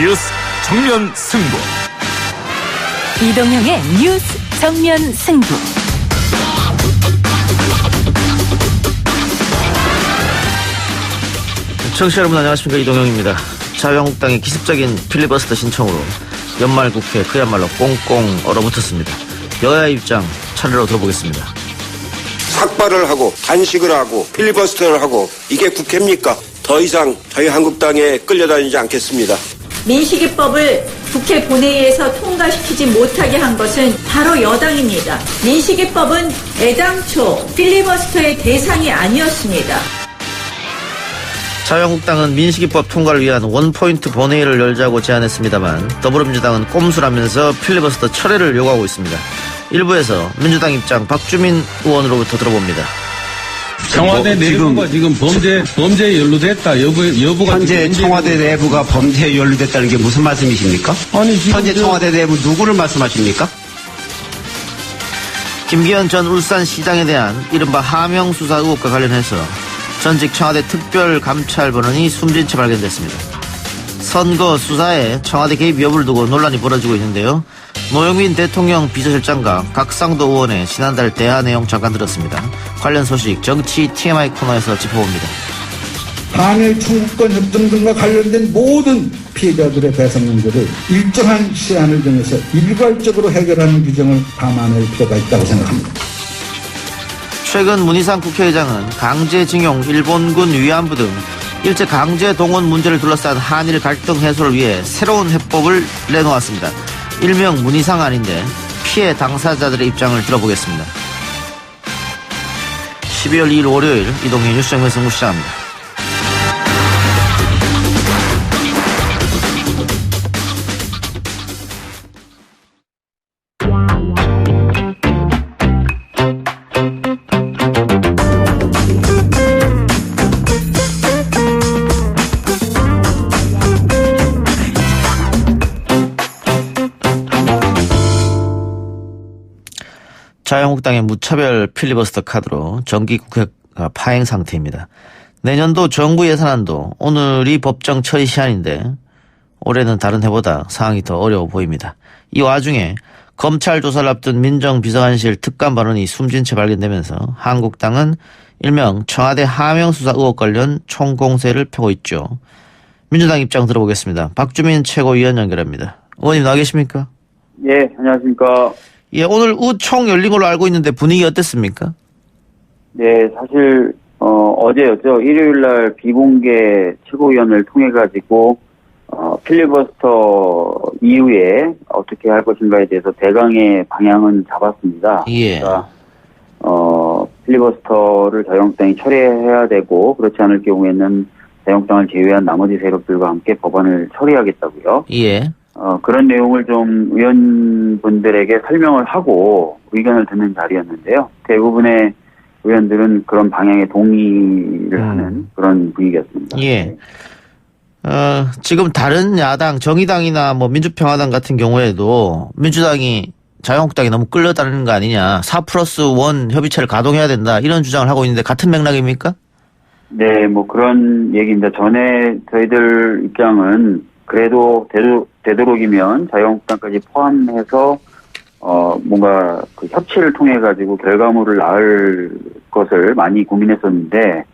뉴스 정면 승부. 이동형의 뉴스 정면 승부. 청취자 여러분 안녕하십니까, 이동형입니다. 자유한국당의 기습적인 필리버스터 신청으로 연말 국회 그야말로 꽁꽁 얼어붙었습니다. 여야의 입장 차례로 들어보겠습니다. 삭발을 하고 단식을 하고 필리버스터를 하고 이게 국회입니까? 더 이상 저희 한국당에 끌려다니지 않겠습니다. 민식이법을 국회 본회의에서 통과시키지 못하게 한 것은 바로 여당입니다. 민식이법은 애당초 필리버스터의 대상이 아니었습니다. 자유한국당은 민식이법 통과를 위한 원포인트 본회의를 열자고 제안했습니다만 더불어민주당은 꼼수라면서 필리버스터 철회를 요구하고 있습니다. 일부에서 민주당 입장 박주민 의원으로부터 들어봅니다. 청와대 내부가 지금 범죄에 연루됐다. 여부가 현재 청와대 내부가 범죄에 연루됐다는 게 무슨 말씀이십니까? 아니, 지금 현재 청와대 내부 누구를 말씀하십니까? 김기현 전 울산시장에 대한 이른바 하명 수사 의혹과 관련해서 전직 청와대 특별감찰본원이 숨진 채 발견됐습니다. 선거 수사에 청와대 개입 여부를 두고 논란이 벌어지고 있는데요. 노영민 대통령 비서실장과 각상도 의원의 지난달 대화 내용 잠깐 들었습니다. 관련 소식 정치 TMI 코너에서 짚어봅니다. 한일 청구권 협정 등과 관련된 모든 피해자들의 배상 문제를 일정한 시한을 정해서 일괄적으로 해결하는 규정을 담아낼 필요가 있다고 생각합니다. 최근 문희상 국회의장은 강제징용, 일본군 위안부 등 일제 강제 동원 문제를 둘러싼 한일 갈등 해소를 위해 새로운 해법을 내놓았습니다. 일명 문희상 아닌데 피해 당사자들의 입장을 들어보겠습니다. 12월 2일 월요일 이동희 뉴스 정면 승부 시작합니다. 자유한국당의 무차별 필리버스터 카드로 정기국회가 파행 상태입니다. 내년도 정부 예산안도 오늘이 법정 처리 시한인데 올해는 다른 해보다 상황이 더 어려워 보입니다. 이 와중에 검찰 조사를 앞둔 민정비서관실 특감 발언이 숨진 채 발견되면서 한국당은 일명 청와대 하명 수사 의혹 관련 총공세를 펴고 있죠. 민주당 입장 들어보겠습니다. 박주민 최고위원 연결합니다. 의원님 나와 계십니까? 예, 안녕하십니까. 예, 오늘 우총 열린 걸로 알고 있는데 분위기 어땠습니까? 네, 사실 어제였죠. 일요일날 비공개 최고위원을 통해 가지고 필리버스터 이후에 어떻게 할 것인가에 대해서 대강의 방향은 잡았습니다. 예. 그러니까 필리버스터를 자유한국당이 처리해야 되고 그렇지 않을 경우에는 자유한국당을 제외한 나머지 세력들과 함께 법안을 처리하겠다고요. 예. 그런 내용을 좀 의원분들에게 설명을 하고 의견을 듣는 자리였는데요. 대부분의 의원들은 그런 방향에 동의를 하는 그런 분위기였습니다. 예. 지금 다른 야당, 정의당이나 뭐 민주평화당 같은 경우에도 민주당이 자유한국당이 너무 끌려다니는 거 아니냐. 4+1 협의체를 가동해야 된다. 이런 주장을 하고 있는데 같은 맥락입니까? 네, 뭐 그런 얘기입니다. 전에 저희들 입장은 그래도 되도록이면 자유한국당까지 포함해서 뭔가 그 협치를 통해 가지고 결과물을 낳을 것을 많이 고민했었는데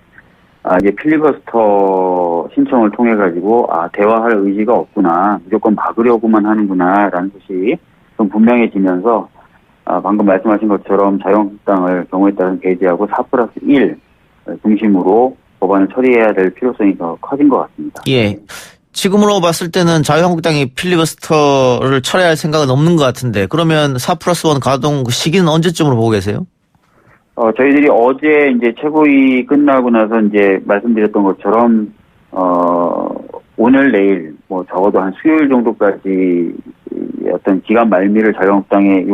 이제 필리버스터 신청을 통해 가지고 대화할 의지가 없구나, 무조건 막으려고만 하는구나라는 것이 좀 분명해지면서 방금 말씀하신 것처럼 자유한국당을 경우에 따른 배제하고 4+1 중심으로 법안을 처리해야 될 필요성이 더 커진 것 같습니다. 예. 지금으로 봤을 때는 자유한국당이 필리버스터를 철회할 생각은 없는 것 같은데 그러면 4+1 가동 그 시기는 언제쯤으로 보고 계세요? 저희들이 어제 이제 최고위 끝나고 나서 이제 말씀드렸던 것처럼 오늘 내일 뭐 적어도 한 수요일 정도까지 어떤 기간 말미를 자유한국당에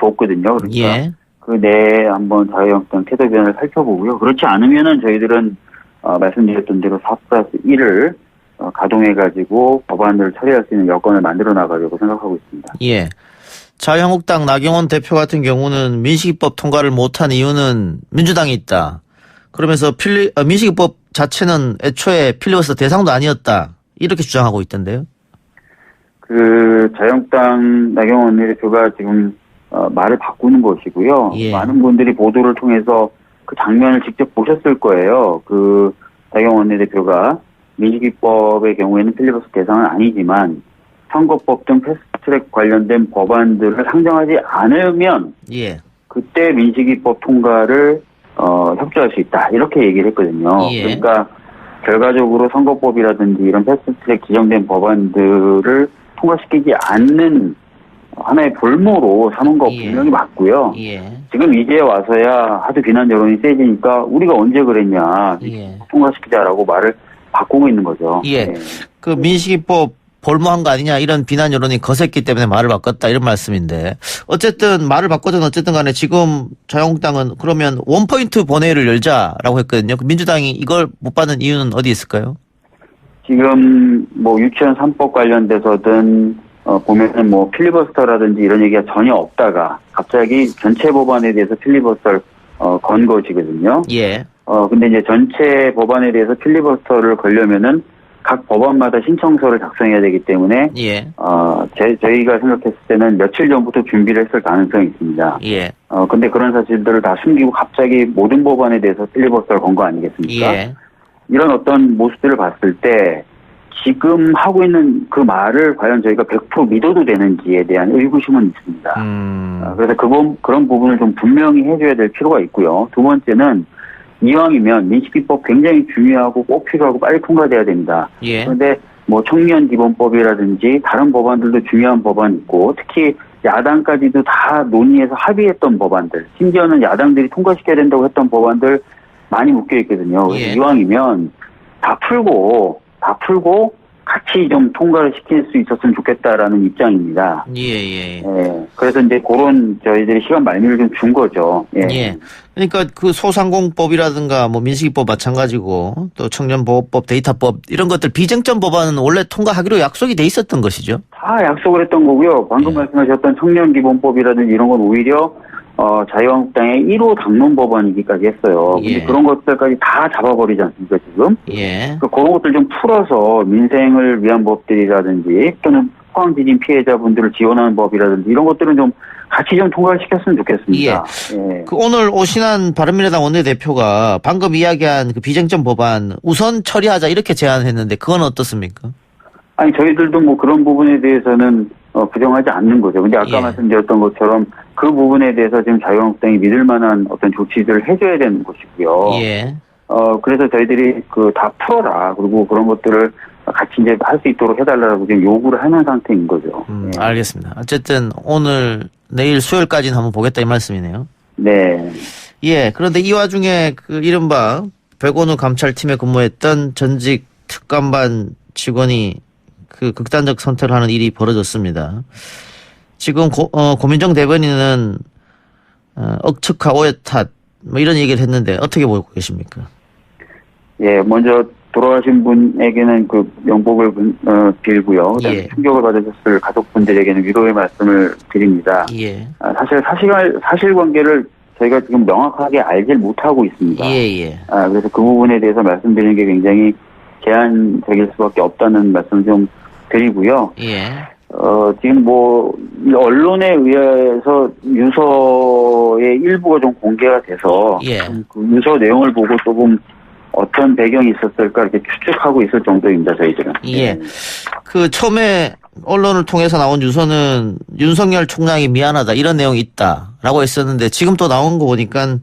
줬거든요. 그러니까 예. 그 내에 한번 자유한국당 태도 변화를 살펴보고요. 그렇지 않으면은 저희들은 말씀드렸던 대로 4+1을 가동해가지고 법안을 처리할 수 있는 여건을 만들어 나가려고 생각하고 있습니다. 예. 자유한국당 나경원 대표 같은 경우는 민식이법 통과를 못한 이유는 민주당이 있다. 그러면서 민식이법 자체는 애초에 필리버스터 대상도 아니었다. 이렇게 주장하고 있던데요. 자유한국당 나경원 원내대표가 지금 말을 바꾸는 것이고요. 예. 많은 분들이 보도를 통해서 그 장면을 직접 보셨을 거예요. 나경원 원내대표가 민식이법의 경우에는 필리버스터 대상은 아니지만 선거법 등 패스트트랙 관련된 법안들을 상정하지 않으면 예. 그때 민식이법 통과를 협조할 수 있다. 이렇게 얘기를 했거든요. 예. 그러니까 결과적으로 선거법이라든지 이런 패스트트랙 지정된 법안들을 통과시키지 않는 하나의 볼모로 삼은 거 예. 분명히 맞고요. 예. 지금 이제 와서야 하도 비난 여론이 세지니까 우리가 언제 그랬냐. 예. 통과시키자라고 말을 바꾸고 있는 거죠. 예. 네. 그 민식이법 볼모한 거 아니냐 이런 비난 여론이 거셌기 때문에 말을 바꿨다 이런 말씀인데 어쨌든 말을 바꿔든 어쨌든 간에 지금 자유한국당은 그러면 원포인트 본회의를 열자라고 했거든요. 민주당이 이걸 못 받는 이유는 어디 있을까요? 지금 유치원 3법 관련돼서든 보면은 필리버스터라든지 이런 얘기가 전혀 없다가 갑자기 전체 법안에 대해서 필리버스터를 건 것이거든요. 예. 근데 이제 전체 법안에 대해서 필리버스터를 걸려면은 각 법안마다 신청서를 작성해야 되기 때문에 예. 저희가 생각했을 때는 며칠 전부터 준비를 했을 가능성이 있습니다. 예. 근데 그런 사실들을 다 숨기고 갑자기 모든 법안에 대해서 필리버스터를 건 거 아니겠습니까? 예. 이런 어떤 모습들을 봤을 때 지금 하고 있는 그 말을 과연 저희가 100% 믿어도 되는지에 대한 의구심은 있습니다. 그래서 그런 부분을 좀 분명히 해줘야 될 필요가 있고요. 두 번째는 이왕이면 민식이법 굉장히 중요하고 꼭 필요하고 빨리 통과돼야 됩니다. 예. 그런데 청년기본법이라든지 다른 법안들도 중요한 법안이 있고 특히 야당까지도 다 논의해서 합의했던 법안들 심지어는 야당들이 통과시켜야 된다고 했던 법안들 많이 묶여 있거든요. 그래서 예. 이왕이면 다 풀고 같이 좀 통과를 시킬 수 있었으면 좋겠다라는 입장입니다. 예. 그래서 이제 그런 저희들이 시간 말미를 좀 준 거죠. 예. 예. 그러니까 그 소상공법이라든가 민식이법 마찬가지고 또 청년보호법, 데이터법 이런 것들 비쟁점 법안은 원래 통과하기로 약속이 돼 있었던 것이죠. 다 약속을 했던 거고요. 방금 말씀하셨던 청년기본법이라든지 이런 건 오히려 자유한국당의 1호 당론 법안이기까지 했어요. 예. 근데 그런 것들까지 다 잡아버리지 않습니까, 지금? 예. 그런 것들 좀 풀어서 민생을 위한 법들이라든지 또는 포항지진 피해자분들을 지원하는 법이라든지 이런 것들은 좀 같이 좀 통과시켰으면 좋겠습니다. 예. 오늘 오신한 바른미래당 원내대표가 방금 이야기한 그 비쟁점 법안 우선 처리하자 이렇게 제안했는데 그건 어떻습니까? 아니 저희들도 그런 부분에 대해서는 부정하지 않는 거죠. 근데 아까 예. 말씀드렸던 것처럼 그 부분에 대해서 지금 자유한국당이 믿을 만한 어떤 조치들을 해줘야 되는 것이고요. 예. 그래서 저희들이 다 풀어라. 그리고 그런 것들을 같이 이제 할 수 있도록 해달라고 지금 요구를 하는 상태인 거죠. 예. 알겠습니다. 어쨌든 오늘 내일 수요일까지는 한번 보겠다 이 말씀이네요. 네. 예. 그런데 이 와중에 그 이른바 백원우 감찰팀에 근무했던 전직 특감반 직원이 그 극단적 선택을 하는 일이 벌어졌습니다. 지금 고민정 대변인은 억측과 오해 탓 이런 얘기를 했는데 어떻게 보고 계십니까? 예, 먼저 돌아가신 분에게는 그 명복을 빌고요. 예. 충격을 받으셨을 가족분들에게는 위로의 말씀을 드립니다. 예. 사실 사실관계를 저희가 지금 명확하게 알질 못하고 있습니다. 예. 그래서 그 부분에 대해서 말씀드리는 게 굉장히 제한적일 수밖에 없다는 말씀을 좀 드리고요. 예. 지금 이 언론에 의해서 유서의 일부가 좀 공개가 돼서 예. 그 유서 내용을 보고 조금 어떤 배경이 있었을까 이렇게 추측하고 있을 정도입니다, 저희들은. 예. 그 처음에 언론을 통해서 나온 유서는 윤석열 총장이 미안하다 이런 내용이 있다라고 했었는데 지금 또 나온 거 보니까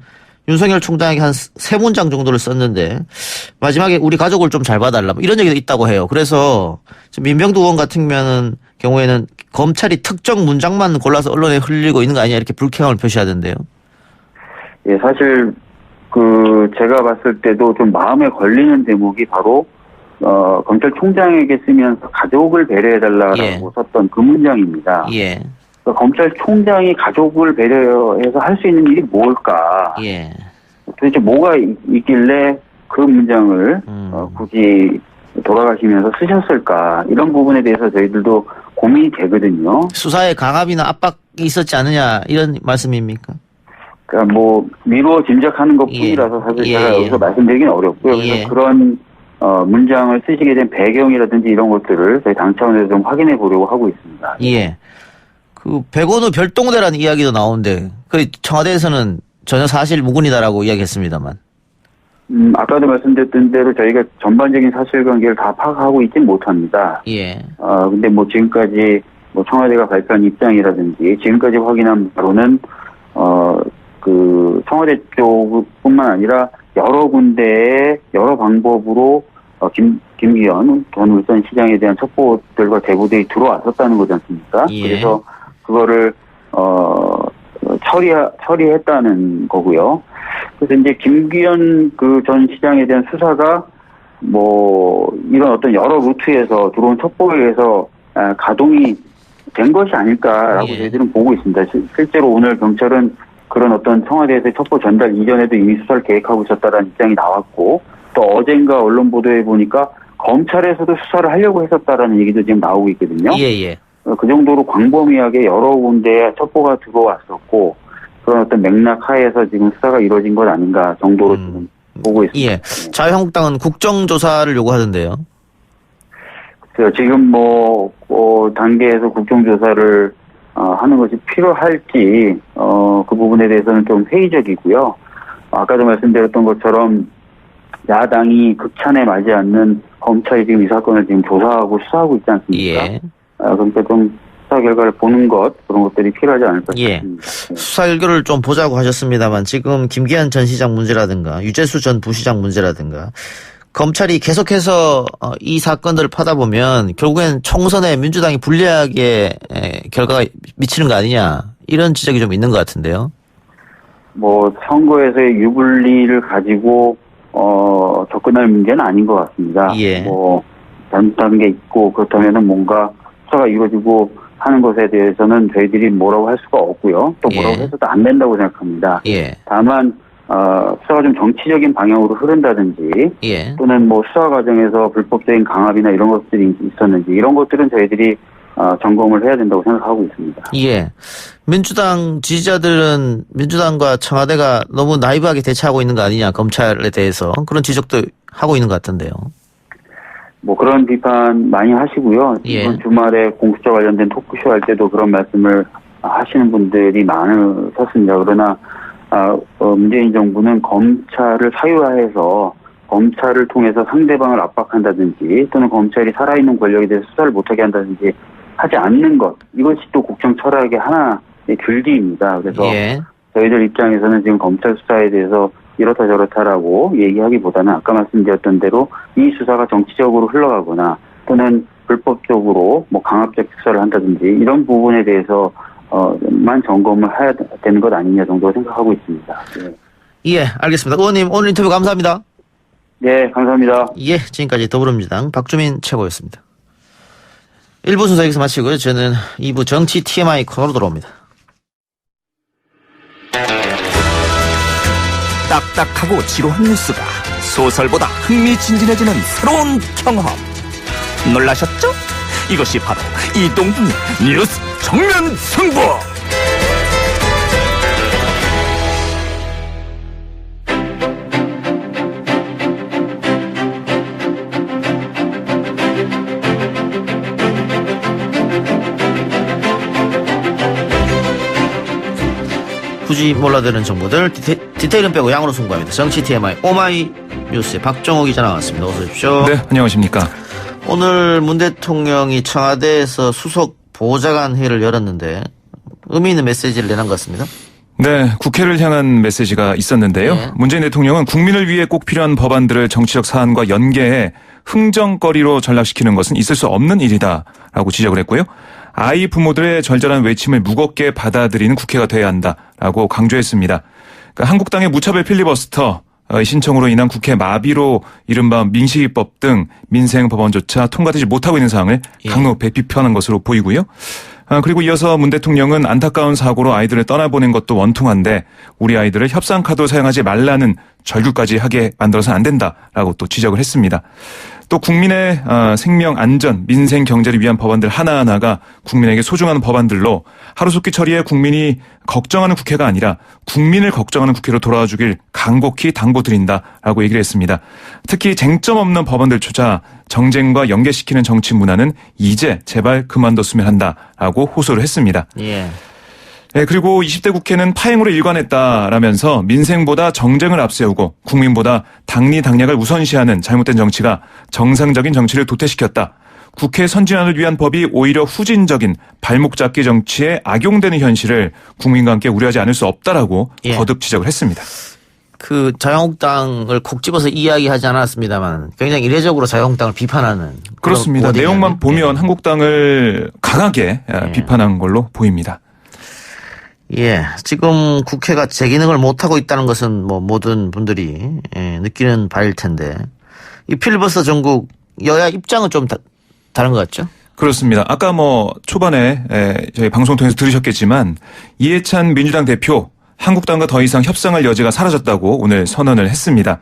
윤석열 총장이 한 3문장 정도를 썼는데 마지막에 우리 가족을 좀 잘 봐달라 이런 얘기도 있다고 해요. 그래서 지금 민병두 의원 같은 경우에는 검찰이 특정 문장만 골라서 언론에 흘리고 있는 거 아니냐 이렇게 불쾌감을 표시하던데요. 예, 사실 제가 봤을 때도 좀 마음에 걸리는 대목이 바로 검찰총장에게 쓰면서 가족을 배려해달라고 예. 썼던 그 문장입니다. 예. 검찰총장이 가족을 배려해서 할 수 있는 일이 뭘까? 예. 도대체 뭐가 있길래 그 문장을 굳이 돌아가시면서 쓰셨을까? 이런 부분에 대해서 저희들도 고민이 되거든요. 수사에 강압이나 압박이 있었지 않느냐 이런 말씀입니까? 그러니까 미루어 짐작하는 것뿐이라서 사실 제가 여기서 말씀드리기는 어렵고요. 예. 그래서 그런 문장을 쓰시게 된 배경이라든지 이런 것들을 저희 당 차원에서 좀 확인해 보려고 하고 있습니다. 예. 그 백원우 별동대라는 이야기도 나오는데 그 청와대에서는 전혀 사실 무근이다라고 이야기했습니다만. 아까도 말씀드렸던 대로 저희가 전반적인 사실관계를 다 파악하고 있진 못합니다. 예. 근데 뭐 지금까지 뭐 청와대가 발표한 입장이라든지 지금까지 확인한 바로는 그 청와대 쪽뿐만 아니라 여러 군데에 여러 방법으로 김기현 전 울산시장에 대한 첩보들과 제보들이 들어왔었다는 거지 않습니까? 예. 그래서 그거를 처리했다는 거고요. 그래서 이제 김기현 그 전 시장에 대한 수사가 뭐 이런 어떤 여러 루트에서 들어온 첩보에 의해서 가동이 된 것이 아닐까라고 예. 저희들은 보고 있습니다. 실제로 오늘 경찰은 그런 어떤 청와대에서의 첩보 전달 이전에도 이미 수사를 계획하고 있었다라는 입장이 나왔고 또 어젠가 언론 보도에 보니까 검찰에서도 수사를 하려고 했었다라는 얘기도 지금 나오고 있거든요. 예. 그 정도로 광범위하게 여러 군데에 첩보가 들어왔었고 그런 어떤 맥락 하에서 지금 수사가 이루어진 것 아닌가 정도로 지금 보고 있습니다. 예. 자유한국당은 국정조사를 요구하던데요. 그래서 지금 단계에서 국정조사를 하는 것이 필요할지 그 부분에 대해서는 좀 회의적이고요. 아까도 말씀드렸던 것처럼 야당이 극찬에 맞지 않는 검찰이 지금 이 사건을 지금 조사하고 수사하고 있지 않습니까? 예. 그러니까 좀 수사 결과를 보는 것 그런 것들이 필요하지 않을까 싶습니다. 수사 결과를 좀 보자고 하셨습니다만 지금 김기현 전 시장 문제라든가 유재수 전 부시장 문제라든가 검찰이 계속해서 이 사건들을 파다 보면 결국엔 총선에 민주당이 불리하게 결과가 미치는 거 아니냐 이런 지적이 좀 있는 것 같은데요. 뭐 선거에서의 유불리를 가지고 접근할 문제는 아닌 것 같습니다. 예. 뭐 잘못한 게 있고 그렇다면은 뭔가 수사가 이루어지고 하는 것에 대해서는 저희들이 뭐라고 할 수가 없고요. 또 뭐라고 예. 해서도 안 된다고 생각합니다. 예. 다만 수사가 좀 정치적인 방향으로 흐른다든지 예. 또는 뭐 수사 과정에서 불법적인 강압이나 이런 것들이 있었는지 이런 것들은 저희들이 점검을 해야 된다고 생각하고 있습니다. 예. 민주당 지지자들은 민주당과 청와대가 너무 나이브하게 대처하고 있는 거 아니냐 검찰에 대해서 그런 지적도 하고 있는 것 같던데요. 뭐 그런 비판 많이 하시고요. 예. 이번 주말에 공수처 관련된 토크쇼 할 때도 그런 말씀을 하시는 분들이 많으셨습니다. 그러나 문재인 정부는 검찰을 사유화해서 검찰을 통해서 상대방을 압박한다든지 또는 검찰이 살아있는 권력에 대해서 수사를 못하게 한다든지 하지 않는 것 이것이 또 국정 철학의 하나의 줄기입니다. 그래서 예. 저희들 입장에서는 지금 검찰 수사에 대해서 이렇다 저렇다라고 얘기하기보다는 아까 말씀드렸던 대로 이 수사가 정치적으로 흘러가거나 또는 불법적으로 뭐 강압적 수사를 한다든지 이런 부분에 대해서 만 점검을 해야 되는 것 아니냐 정도 생각하고 있습니다. 네. 예, 알겠습니다. 의원님 오늘 인터뷰 감사합니다. 네, 감사합니다. 예, 지금까지 더불어민주당 박주민 최고였습니다. 1부 순서 여기서 마치고요. 저는 2부 정치 TMI 코너로 돌아옵니다. 딱딱하고 지루한 뉴스가 소설보다 흥미진진해지는 새로운 경험. 놀라셨죠? 이것이 바로 이동준의 뉴스 정면 승부. 굳이 몰라드는 정보들 디테일은 빼고 양으로 승부합니다. 정치 TMI 오마이 뉴스의 박정호 기자 나왔습니다. 어서 오십시오. 네, 안녕하십니까. 오늘 문 대통령이 청와대에서 수석 보좌관 회의를 열었는데 의미 있는 메시지를 내놓은 것 같습니다. 네, 국회를 향한 메시지가 있었는데요. 네. 문재인 대통령은 국민을 위해 꼭 필요한 법안들을 정치적 사안과 연계해 흥정거리로 전락시키는 것은 있을 수 없는 일이다라고 지적을 했고요. 아이 부모들의 절절한 외침을 무겁게 받아들이는 국회가 돼야 한다라고 강조했습니다. 그러니까 한국당의 무차별 필리버스터 신청으로 인한 국회 마비로 이른바 민식이법 등 민생 법안조차 통과되지 못하고 있는 상황을 강로 비판한 것으로 보이고요. 그리고 이어서 문 대통령은 안타까운 사고로 아이들을 떠나보낸 것도 원통한데 우리 아이들을 협상 카드 사용하지 말라는 절규까지 하게 만들어서는 안 된다라고 또 지적을 했습니다. 또 국민의 생명 안전, 민생 경제를 위한 법안들 하나하나가 국민에게 소중한 법안들로 하루속히 처리해 국민이 걱정하는 국회가 아니라 국민을 걱정하는 국회로 돌아와주길 간곡히 당부드린다라고 얘기를 했습니다. 특히 쟁점 없는 법안들조차 정쟁과 연계시키는 정치 문화는 이제 제발 그만뒀으면 한다라고 호소를 했습니다. 예. 네, 그리고 20대 국회는 파행으로 일관했다라면서 민생보다 정쟁을 앞세우고 국민보다 당리당략을 우선시하는 잘못된 정치가 정상적인 정치를 도태시켰다. 국회 선진화를 위한 법이 오히려 후진적인 발목 잡기 정치에 악용되는 현실을 국민과 함께 우려하지 않을 수 없다라고 예. 거듭 지적을 했습니다. 그 자유한국당을 콕 집어서 이야기하지 않았습니다만 굉장히 이례적으로 자유한국당을 비판하는 그렇습니다. 내용만 보면 한국당을 강하게 비판한 걸로 보입니다. 예, 지금 국회가 제 기능을 못하고 있다는 것은 뭐 모든 분들이 느끼는 바일 텐데 이 필리버스터 전국 여야 입장은 좀 다른 것 같죠? 그렇습니다. 아까 뭐 초반에 저희 방송 통해서 들으셨겠지만 이해찬 민주당 대표 한국당과 더 이상 협상할 여지가 사라졌다고 오늘 선언을 했습니다.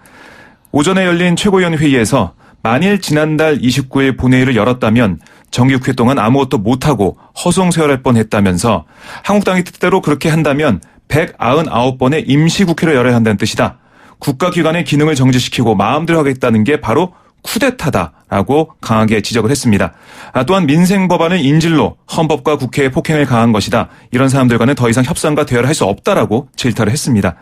오전에 열린 최고위원 회의에서 만일 지난달 29일 본회의를 열었다면 정기국회 동안 아무것도 못하고 허송세월할 뻔했다면서 한국당의 뜻대로 그렇게 한다면 199번의 임시국회를 열어야 한다는 뜻이다. 국가기관의 기능을 정지시키고 마음대로 하겠다는 게 바로 쿠데타다라고 강하게 지적을 했습니다. 또한 민생 법안은 인질로 헌법과 국회의 폭행을 가한 것이다. 이런 사람들과는 더 이상 협상과 대화를 할 수 없다라고 질타를 했습니다.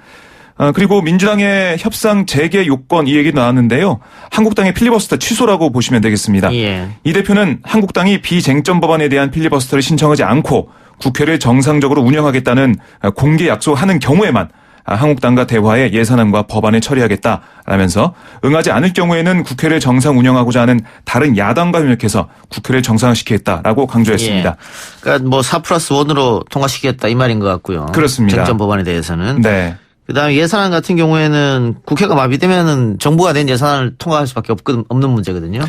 그리고 민주당의 협상 재개 요건 이 얘기 나왔는데요. 한국당의 필리버스터 취소라고 보시면 되겠습니다. 예. 이 대표는 한국당이 비쟁점 법안에 대한 필리버스터를 신청하지 않고 국회를 정상적으로 운영하겠다는 공개 약속하는 경우에만 한국당과 대화해 예산안과 법안을 처리하겠다라면서 응하지 않을 경우에는 국회를 정상 운영하고자 하는 다른 야당과 협력해서 국회를 정상화시키겠다라고 강조했습니다. 예. 그러니까 뭐 4+1으로 통과시키겠다 이 말인 것 같고요. 그렇습니다. 쟁점 법안에 대해서는. 네. 그다음에 예산안 같은 경우에는 국회가 마비되면은 정부가 낸 예산안을 통과할 수밖에 없는 문제거든요.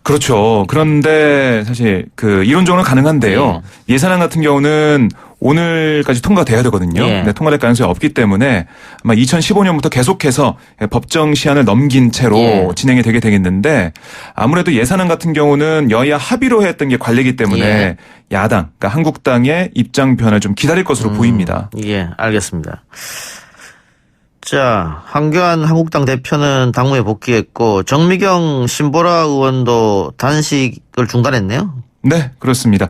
그렇죠. 그런데 사실 이론적으로는 가능한데요. 예산안 같은 경우는 오늘까지 통과돼야 되거든요. 예. 네, 통과될 가능성이 없기 때문에 아마 2015년부터 계속해서 법정 시한을 넘긴 채로 예. 진행이 되게 되겠는데 아무래도 예산안 같은 경우는 여야 합의로 했던 게 관례이기 때문에 예. 야당, 그러니까 한국당의 입장 변을 좀 기다릴 것으로 보입니다. 예, 알겠습니다. 자, 황교안 한국당 대표는 당무에 복귀했고 정미경 신보라 의원도 단식을 중단했네요. 네, 그렇습니다.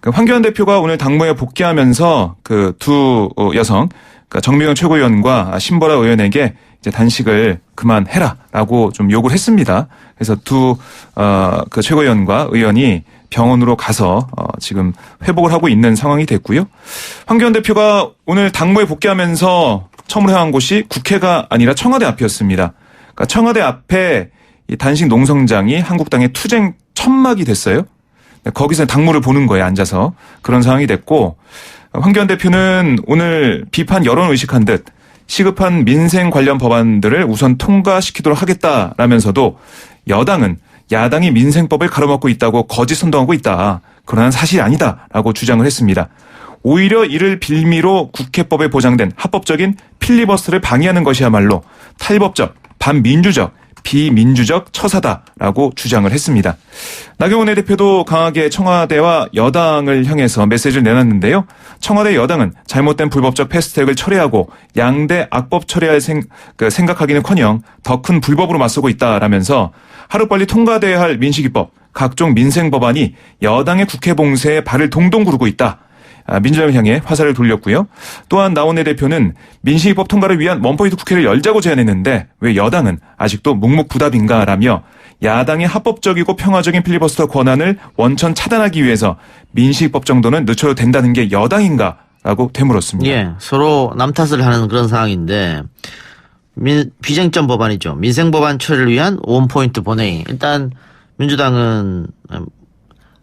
황교안 대표가 오늘 당무에 복귀하면서 두 여성, 그러니까 정미경 최고위원과 신보라 의원에게 이제 단식을 그만해라라고 좀 요구를 했습니다. 그래서 두 최고위원과 의원이 병원으로 가서 지금 회복을 하고 있는 상황이 됐고요. 황교안 대표가 오늘 당무에 복귀하면서 처음으로 향한 곳이 국회가 아니라 청와대 앞이었습니다. 그러니까 청와대 앞에 이 단식 농성장이 한국당의 투쟁 천막이 됐어요. 거기서 당무를 보는 거예요, 앉아서. 그런 상황이 됐고, 황교안 대표는 오늘 비판 여론 의식한 듯 시급한 민생 관련 법안들을 우선 통과시키도록 하겠다라면서도 여당은 야당이 민생법을 가로막고 있다고 거짓 선동하고 있다. 그러나 사실이 아니다라고 주장을 했습니다. 오히려 이를 빌미로 국회법에 보장된 합법적인 필리버스터를 방해하는 것이야말로 탈법적, 반민주적, 비민주적 처사다라고 주장을 했습니다. 나경원 대표도 강하게 청와대와 여당을 향해서 메시지를 내놨는데요. 청와대 여당은 잘못된 불법적 패스트트랙을 처리하고 양대 악법 처리할 생각하기는커녕 더 큰 불법으로 맞서고 있다라면서 하루빨리 통과돼야 할 민식이법, 각종 민생 법안이 여당의 국회 봉쇄에 발을 동동 구르고 있다. 민주당을 향해 화살을 돌렸고요. 또한 나원내 대표는 민식이법 통과를 위한 원포인트 국회를 열자고 제안했는데 왜 여당은 아직도 묵묵부답인가라며 야당의 합법적이고 평화적인 필리버스터 권한을 원천 차단하기 위해서 민식이법 정도는 늦춰도 된다는 게 여당인가라고 되물었습니다. 예, 서로 남 탓을 하는 그런 상황인데 비쟁점 법안이죠. 민생 법안 처리를 위한 원포인트 본회의. 일단 민주당은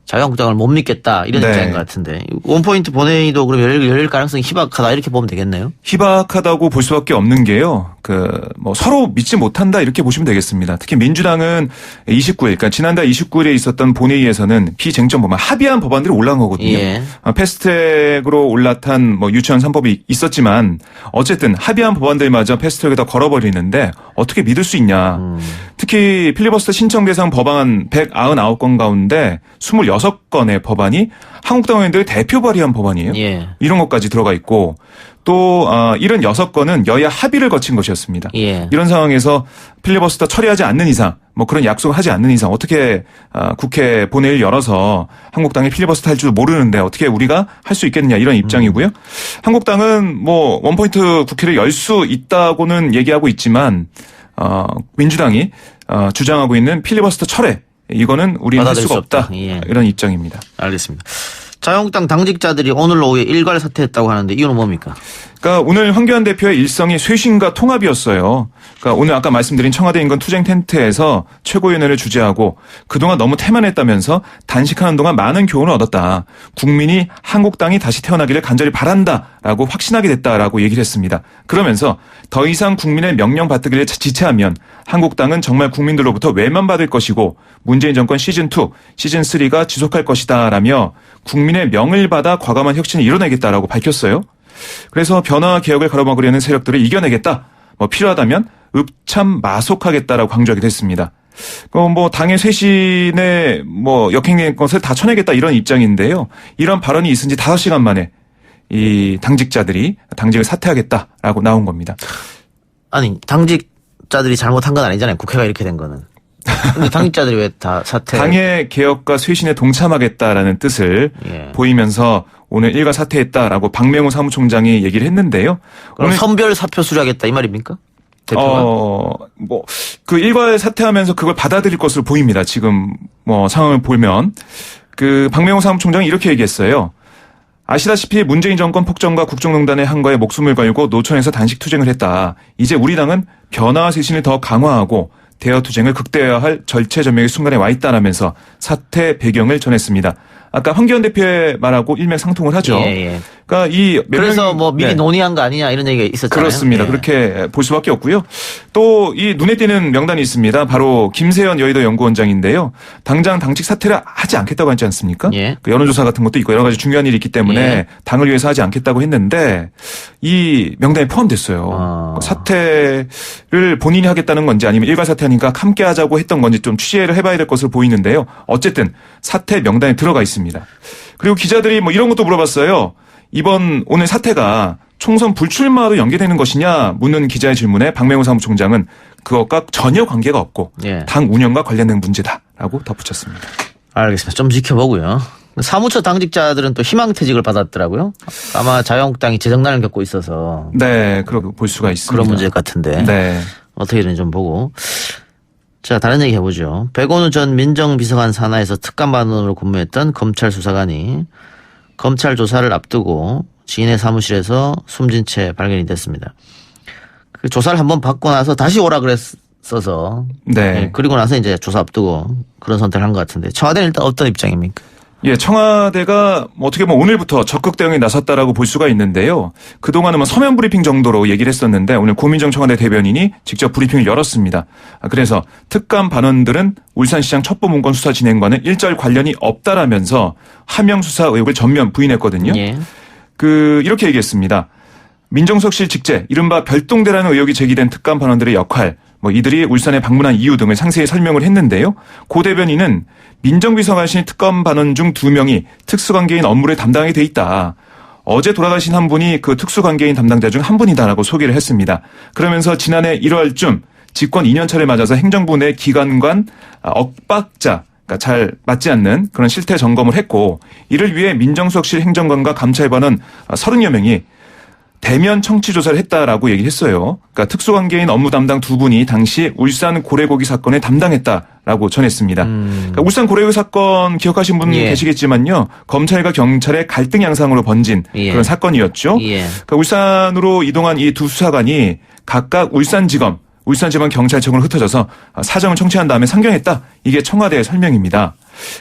자유한국당을 못 믿겠다 이런 네. 입장인 것 같은데 원포인트 본회의도 그럼 열릴 가능성이 희박하다 이렇게 보면 되겠네요. 희박하다고 볼 수밖에 없는 게요. 서로 믿지 못한다 이렇게 보시면 되겠습니다. 특히 민주당은 29일, 그러니까 지난달 29일에 있었던 본회의에서는 비쟁점 법안 합의한 법안들이 올라온 거거든요. 예. 패스트트랙으로 올라탄 유치원 3법이 있었지만 어쨌든 합의한 법안들마저 패스트트랙에다 걸어버리는데 어떻게 믿을 수 있냐. 특히 필리버스터 신청 대상 법안 199건 가운데 26건의 법안이 한국당 의원들의 대표 발의한 법안이에요. 예. 이런 것까지 들어가 있고 또 76건은 여야 합의를 거친 것이었습니다. 예. 이런 상황에서 필리버스터 처리하지 않는 이상 그런 약속을 하지 않는 이상 어떻게 국회 본회의를 열어서 한국당이 필리버스터 할 줄 모르는데 어떻게 우리가 할 수 있겠느냐 이런 입장이고요. 한국당은 원포인트 국회를 열 수 있다고는 얘기하고 있지만 민주당이 주장하고 있는 필리버스터 철회 이거는 우리는 할 받아들일 수가 수 없다. 없다. 예. 이런 입장입니다. 알겠습니다. 자유한국당 당직자들이 오늘 오후에 일괄 사퇴했다고 하는데 이유는 뭡니까? 그러니까 오늘 황교안 대표의 일성이 쇄신과 통합이었어요. 그러니까 오늘 아까 말씀드린 청와대 인근 투쟁 텐트에서 최고위원회를 주재하고 그동안 너무 태만했다면서 단식하는 동안 많은 교훈을 얻었다. 국민이 한국당이 다시 태어나기를 간절히 바란다라고 확신하게 됐다라고 얘기를 했습니다. 그러면서 더 이상 국민의 명령 받들기를 지체하면 한국당은 정말 국민들로부터 외면받을 것이고 문재인 정권 시즌2, 시즌3가 지속할 것이다라며 국민의 명을 받아 과감한 혁신을 이뤄내겠다라고 밝혔어요. 그래서 변화와 개혁을 가로막으려는 세력들을 이겨내겠다. 필요하다면 읍참 마속하겠다라고 강조하기도 했습니다. 당의 쇄신에 역행된 것을 다 쳐내겠다 이런 입장인데요. 이런 발언이 있은 지 5시간 만에 이 당직자들이 당직을 사퇴하겠다라고 나온 겁니다. 아니 당직자들이 잘못한 건 아니잖아요. 국회가 이렇게 된 거는. 근데 당직자들이 왜 다 사퇴? 당의 개혁과 쇄신에 동참하겠다라는 뜻을 예. 보이면서 오늘 일괄 사퇴했다라고 박맹호 사무총장이 얘기를 했는데요. 그럼 오늘 선별 사표 수리하겠다 이 말입니까? 대표가? 그 일괄 사퇴하면서 그걸 받아들일 것으로 보입니다. 지금 상황을 보면 박맹호 사무총장이 이렇게 얘기했어요. 아시다시피 문재인 정권 폭정과 국정농단의 한거에 목숨을 걸고 노천에서 단식 투쟁을 했다. 이제 우리 당은 변화와 쇄신을 더 강화하고 대여 투쟁을 극대화할 절체절명의 순간에 와 있다라면서 사퇴 배경을 전했습니다. 아까 황교안 대표의 말하고 일맥상통을 하죠. 예. 그러니까 그래서 미리 논의한 거 아니냐 이런 얘기가 있었잖아요. 그렇습니다. 예. 그렇게 볼 수밖에 없고요. 또 이 눈에 띄는 명단이 있습니다. 바로 김세연 여의도 연구원장인데요. 당장 당직 사퇴를 하지 않겠다고 하지 않습니까? 예. 여론조사 같은 것도 있고 여러 가지 중요한 일이 있기 때문에 예. 당을 위해서 하지 않겠다고 했는데 이 명단에 포함됐어요. 사퇴를 본인이 하겠다는 건지 아니면 일괄 사퇴하니까 함께 하자고 했던 건지 좀 취재를 해봐야 될 것으로 보이는데요. 어쨌든 사퇴 명단에 들어가 있습니다. 그리고 기자들이 이런 것도 물어봤어요. 오늘 사태가 총선 불출마로 연계되는 것이냐 묻는 기자의 질문에 박맹호 사무총장은 그것과 전혀 관계가 없고 예. 당 운영과 관련된 문제다라고 덧붙였습니다. 알겠습니다. 좀 지켜보고요. 사무처 당직자들은 또 희망퇴직을 받았더라고요. 아마 자유한국당이 재정난을 겪고 있어서 네, 그렇게 볼 수가 있습니다. 그런 문제 같은데 네. 어떻게 되는지 좀 보고. 자, 다른 얘기 해보죠. 백원우 전 민정비서관 산하에서 특감반원으로 근무했던 검찰 수사관이 검찰 조사를 앞두고 지인의 사무실에서 숨진 채 발견이 됐습니다. 그 조사를 한번 받고 나서 다시 오라 그랬어서 네. 그리고 나서 이제 조사 앞두고 그런 선택을 한 것 같은데 청와대는 일단 어떤 입장입니까? 예, 청와대가 어떻게 보면 오늘부터 적극 대응에 나섰다라고 볼 수가 있는데요. 그동안은 서면 브리핑 정도로 얘기를 했었는데 오늘 고민정 청와대 대변인이 직접 브리핑을 열었습니다. 그래서 특감 반원들은 울산시장 첩보문건 수사 진행과는 일절 관련이 없다라면서 하명 수사 의혹을 전면 부인했거든요. 예. 이렇게 얘기했습니다. 민정수석실 직제, 이른바 별동대라는 의혹이 제기된 특감 반원들의 역할, 이들이 울산에 방문한 이유 등을 상세히 설명을 했는데요. 고 대변인은 민정비서관실 특감 반원 중 2명이 특수관계인 업무를 담당하게 돼 있다. 어제 돌아가신 한 분이 그 특수관계인 담당자 중 한 분이다라고 소개를 했습니다. 그러면서 지난해 1월쯤 집권 2년차를 맞아서 행정부 내 기관 엇박자, 그러니까 잘 맞지 않는 그런 실태 점검을 했고 이를 위해 민정수석실 행정관과 감찰반원 30여 명이 대면 청취 조사를 했다라고 얘기했어요. 그러니까 특수관계인 업무 담당 2분이 당시 울산 고래고기 사건에 담당했다라고 전했습니다. 그러니까 울산 고래고기 사건 기억하신 분 계시겠지만요. 검찰과 경찰의 갈등 양상으로 번진 그런 사건이었죠. 그러니까 울산으로 이동한 이 두 수사관이 각각 울산지방 경찰청으로 흩어져서 사정을 청취한 다음에 상경했다. 이게 청와대의 설명입니다.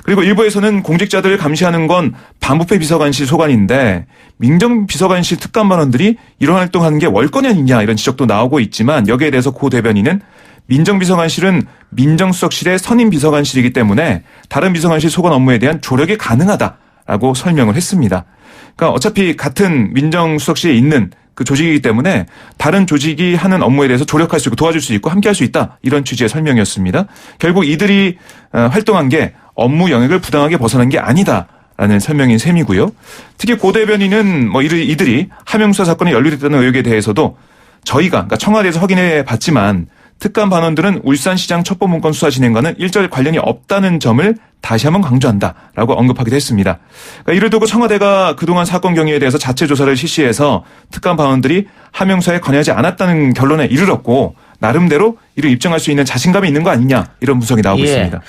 그리고 일부에서는 공직자들을 감시하는 건 반부패 비서관실 소관인데 민정비서관실 특감반원들이 이런 활동하는 게 월권이 아니냐 이런 지적도 나오고 있지만 여기에 대해서 고 대변인은 민정비서관실은 민정수석실의 선임 비서관실이기 때문에 다른 비서관실 소관 업무에 대한 조력이 가능하다라고 설명을 했습니다. 그러니까 어차피 같은 민정수석실에 있는 그 조직이기 때문에 다른 조직이 하는 업무에 대해서 조력할 수 있고 도와줄 수 있고 함께할 수 있다. 이런 취지의 설명이었습니다. 결국 이들이 활동한 게 업무 영역을 부당하게 벗어난 게 아니다라는 설명인 셈이고요. 특히 고 대변인은 뭐 이들이 하명수사 사건에 연루됐다는 의혹에 대해서도 저희가 그러니까 청와대에서 확인해 봤지만 특감 반원들은 울산시장 첩보문건 수사 진행과는 일절 관련이 없다는 점을 다시 한번 강조한다라고 언급하기도 했습니다. 그러니까 이를 두고 청와대가 그동안 사건 경위에 대해서 자체 조사를 실시해서 특감 반원들이 하명수사에 관여하지 않았다는 결론에 이르렀고 나름대로 이를 입증할 수 있는 자신감이 있는 거 아니냐 이런 분석이 나오고 있습니다.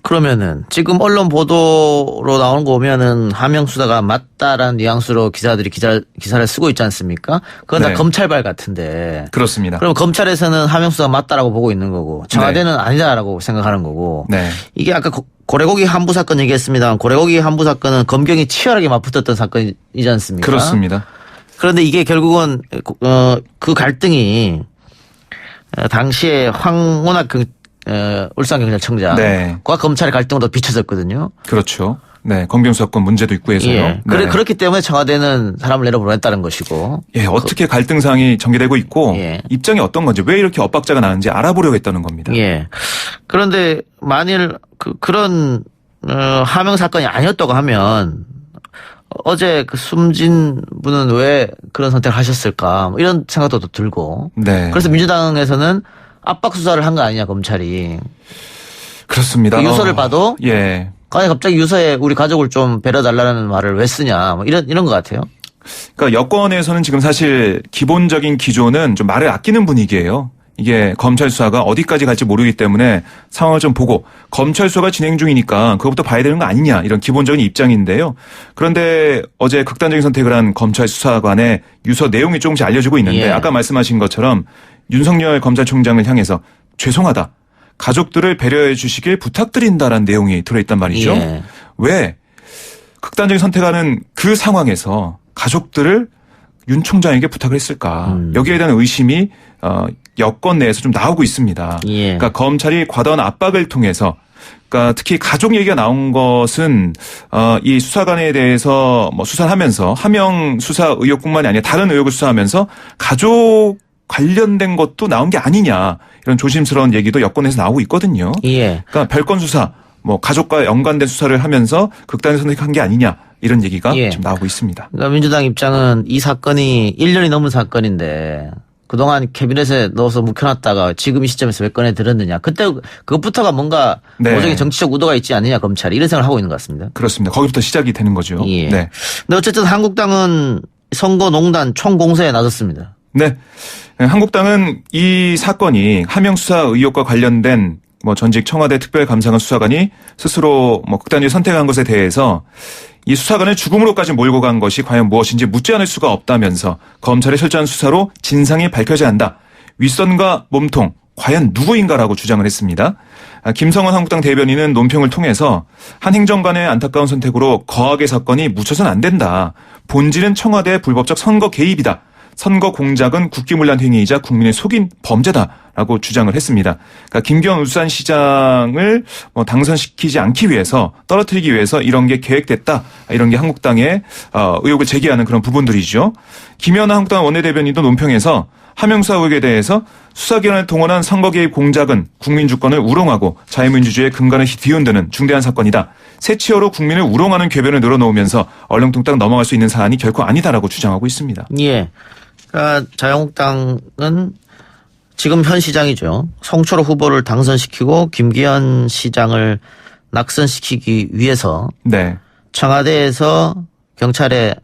그러면은 지금 언론 보도로 나오는 거 보면은 하명수사가 맞다라는 뉘앙스로 기자들이 기사를 쓰고 있지 않습니까? 그건 다 검찰발 같은데. 그렇습니다. 그럼 검찰에서는 하명수사가 맞다라고 보고 있는 거고 청와대는 아니다라고 생각하는 거고. 이게 아까 고래고기 한부 사건 얘기했습니다. 고래고기 한부 사건은 검경이 치열하게 맞붙었던 사건이지 않습니까? 그렇습니다. 그런데 이게 결국은 그 갈등이 당시에 황운하 울산경찰청장과 검찰의 갈등으로 비춰졌거든요. 그렇죠. 네, 검경수사권 문제도 있고 해서요. 네. 그렇기 때문에 청와대는 사람을 내려보냈다는 것이고. 예, 어떻게 갈등상이 전개되고 있고 입장이 어떤 건지 왜 이렇게 엇박자가 나는지 알아보려고 했다는 겁니다. 예. 그런데 만일 그런 하명 사건이 아니었다고 하면 어제 그 숨진 분은 왜 그런 선택을 하셨을까 뭐 이런 생각도 들고. 그래서 민주당에서는 압박 수사를 한 거 아니냐 검찰이. 그렇습니다. 그 유서를 봐도 아니 갑자기 유서에 우리 가족을 좀 배려달라는 말을 왜 쓰냐 뭐 이런 것 같아요. 그러니까 여권에서는 지금 사실 기본적인 기조는 좀 말을 아끼는 분위기예요. 이게 검찰 수사가 어디까지 갈지 모르기 때문에 상황을 좀 보고 검찰 수사가 진행 중이니까 그것부터 봐야 되는 거 아니냐 이런 기본적인 입장인데요. 그런데 어제 극단적인 선택을 한 검찰 수사관의 유서 내용이 조금씩 알려지고 있는데 아까 말씀하신 것처럼 윤석열 검찰총장을 향해서 죄송하다. 가족들을 배려해 주시길 부탁드린다라는 내용이 들어있단 말이죠. 왜 극단적인 선택하는 그 상황에서 가족들을 윤 총장에게 부탁을 했을까. 여기에 대한 의심이 여권 내에서 좀 나오고 있습니다. 그러니까 검찰이 과도한 압박을 통해서 그러니까 특히 가족 얘기가 나온 것은 이 수사관에 대해서 뭐 수사를 하면서 하명 수사 의혹뿐만이 아니라 다른 의혹을 수사하면서 가족 관련된 것도 나온 게 아니냐 이런 조심스러운 얘기도 여권에서 나오고 있거든요. 그러니까 별건 수사, 뭐 가족과 연관된 수사를 하면서 극단의 선택한 게 아니냐 이런 얘기가 지금 나오고 있습니다. 그러니까 민주당 입장은 이 사건이 1년이 넘은 사건인데 그동안 캐비넷에 넣어서 묵혀놨다가 지금 이 시점에서 왜 꺼내 들었느냐. 그때 그것부터가 뭔가 도저히 정치적 의도가 있지 않느냐 검찰이 이런 생각을 하고 있는 것 같습니다. 그렇습니다. 거기부터 시작이 되는 거죠. 근데 어쨌든 한국당은 선거농단 총공세에 나섰습니다. 네. 한국당은 이 사건이 하명 수사 의혹과 관련된 뭐 전직 청와대 특별감사관 수사관이 스스로 뭐 극단적인 선택한 것에 대해서 이 수사관을 죽음으로까지 몰고 간 것이 과연 무엇인지 묻지 않을 수가 없다면서 검찰의 철저한 수사로 진상이 밝혀져야 한다. 윗선과 몸통 과연 누구인가라고 주장을 했습니다. 김성원 한국당 대변인은 논평을 통해서 한 행정관의 안타까운 선택으로 거하게 사건이 묻혀서는 안 된다. 본질은 청와대의 불법적 선거 개입이다. 선거 공작은 국기문란 행위이자 국민을 속인 범죄다라고 주장을 했습니다. 그러니까 김기현 울산시장을 뭐 당선시키지 않기 위해서 떨어뜨리기 위해서 이런 게 계획됐다. 이런 게 한국당의 의혹을 제기하는 그런 부분들이죠. 김연아 한국당 원내대변인도 논평에서 하명수사 의혹에 대해서 수사기관을 동원한 선거 개입 공작은 국민 주권을 우롱하고 자유민주주의의 근간을 뒤흔드는 중대한 사건이다. 새치어로 국민을 우롱하는 궤변을 늘어놓으면서 얼렁뚱땅 넘어갈 수 있는 사안이 결코 아니다라고 주장하고 있습니다. 그러니까 자유한국당은 지금 현 시장이죠. 송철호 후보를 당선시키고 김기현 시장을 낙선시키기 위해서 청와대에서 경찰에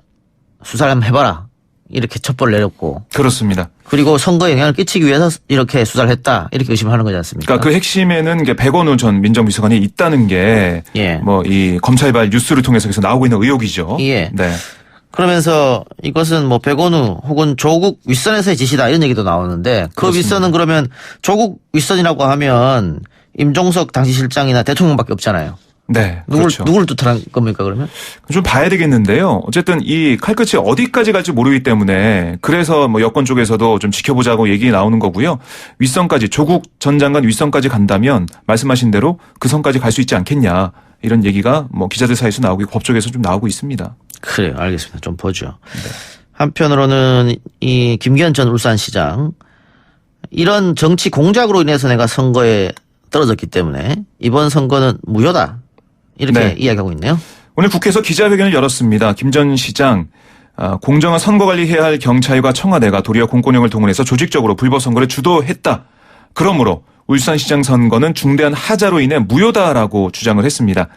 수사를 한번 해봐라. 이렇게 첩보를 내렸고. 그렇습니다. 그리고 선거에 영향을 끼치기 위해서 이렇게 수사를 했다. 이렇게 의심하는 거지 않습니까? 그러니까 그 핵심에는 백원우 전 민정비서관이 있다는 게 뭐 이 검찰발 뉴스를 통해서 계속 나오고 있는 의혹이죠. 그러면서 이것은 뭐 백원우 혹은 조국 윗선에서의 지시다 이런 얘기도 나오는데 그 윗선은 그러면 조국 윗선이라고 하면 임종석 당시 실장이나 대통령밖에 없잖아요. 네. 그렇죠. 누굴 뜻하는 겁니까, 그러면? 좀 봐야 되겠는데요. 어쨌든 이 칼끝이 어디까지 갈지 모르기 때문에 그래서 뭐 여권 쪽에서도 좀 지켜보자고 얘기 나오는 거고요. 윗선까지 조국 전 장관 윗선까지 간다면 말씀하신 대로 그 선까지 갈 수 있지 않겠냐. 이런 얘기가 뭐 기자들 사이에서 나오고 법 쪽에서 좀 나오고 있습니다. 그래요. 알겠습니다. 좀 보죠. 네. 한편으로는 이 김기현 전 울산시장 이런 정치 공작으로 인해서 내가 선거에 떨어졌기 때문에 이번 선거는 무효다. 이렇게 네. 이야기하고 있네요. 오늘 국회에서 기자회견을 열었습니다. 김 전 시장 공정한 선거관리해야 할 경찰과 청와대가 도리어 공권력을 동원해서 조직적으로 불법 선거를 주도했다. 그러므로 울산시장 선거는 중대한 하자로 인해 무효다라고 주장을 했습니다.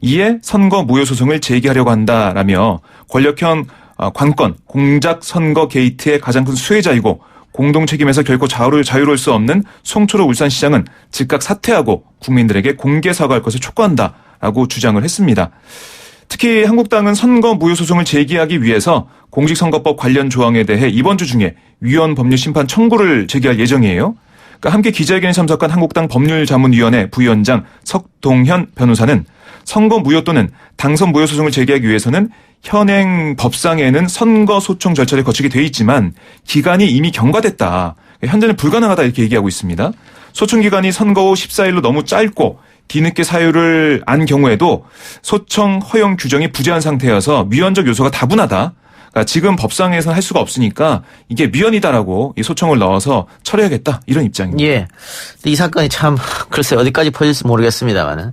이에 선거 무효 소송을 제기하려고 한다라며 권력형 관건 공작 선거 게이트의 가장 큰 수혜자이고 공동 책임에서 결코 자유로울 수 없는 송철호 울산시장은 즉각 사퇴하고 국민들에게 공개 사과할 것을 촉구한다라고 주장을 했습니다. 특히 한국당은 선거 무효 소송을 제기하기 위해서 공직선거법 관련 조항에 대해 이번 주 중에 위헌 법률 심판 청구를 제기할 예정이에요. 그러니까 함께 기자회견에 참석한 한국당 법률자문위원회 부위원장 석동현 변호사는 선거 무효 또는 당선 무효 소송을 제기하기 위해서는 현행 법상에는 선거 소청 절차를 거치게 돼 있지만 기간이 이미 경과됐다. 현재는 불가능하다 이렇게 얘기하고 있습니다. 소청 기간이 선거 후 14일로 너무 짧고 뒤늦게 사유를 안 경우에도 소청 허용 규정이 부재한 상태여서 미연적 요소가 다분하다. 그러니까 지금 법상에서는 할 수가 없으니까 이게 미연이다라고 이 소청을 넣어서 처리하겠다 이런 입장입니다. 예. 이 사건이 참 글쎄 어디까지 퍼질지 모르겠습니다만은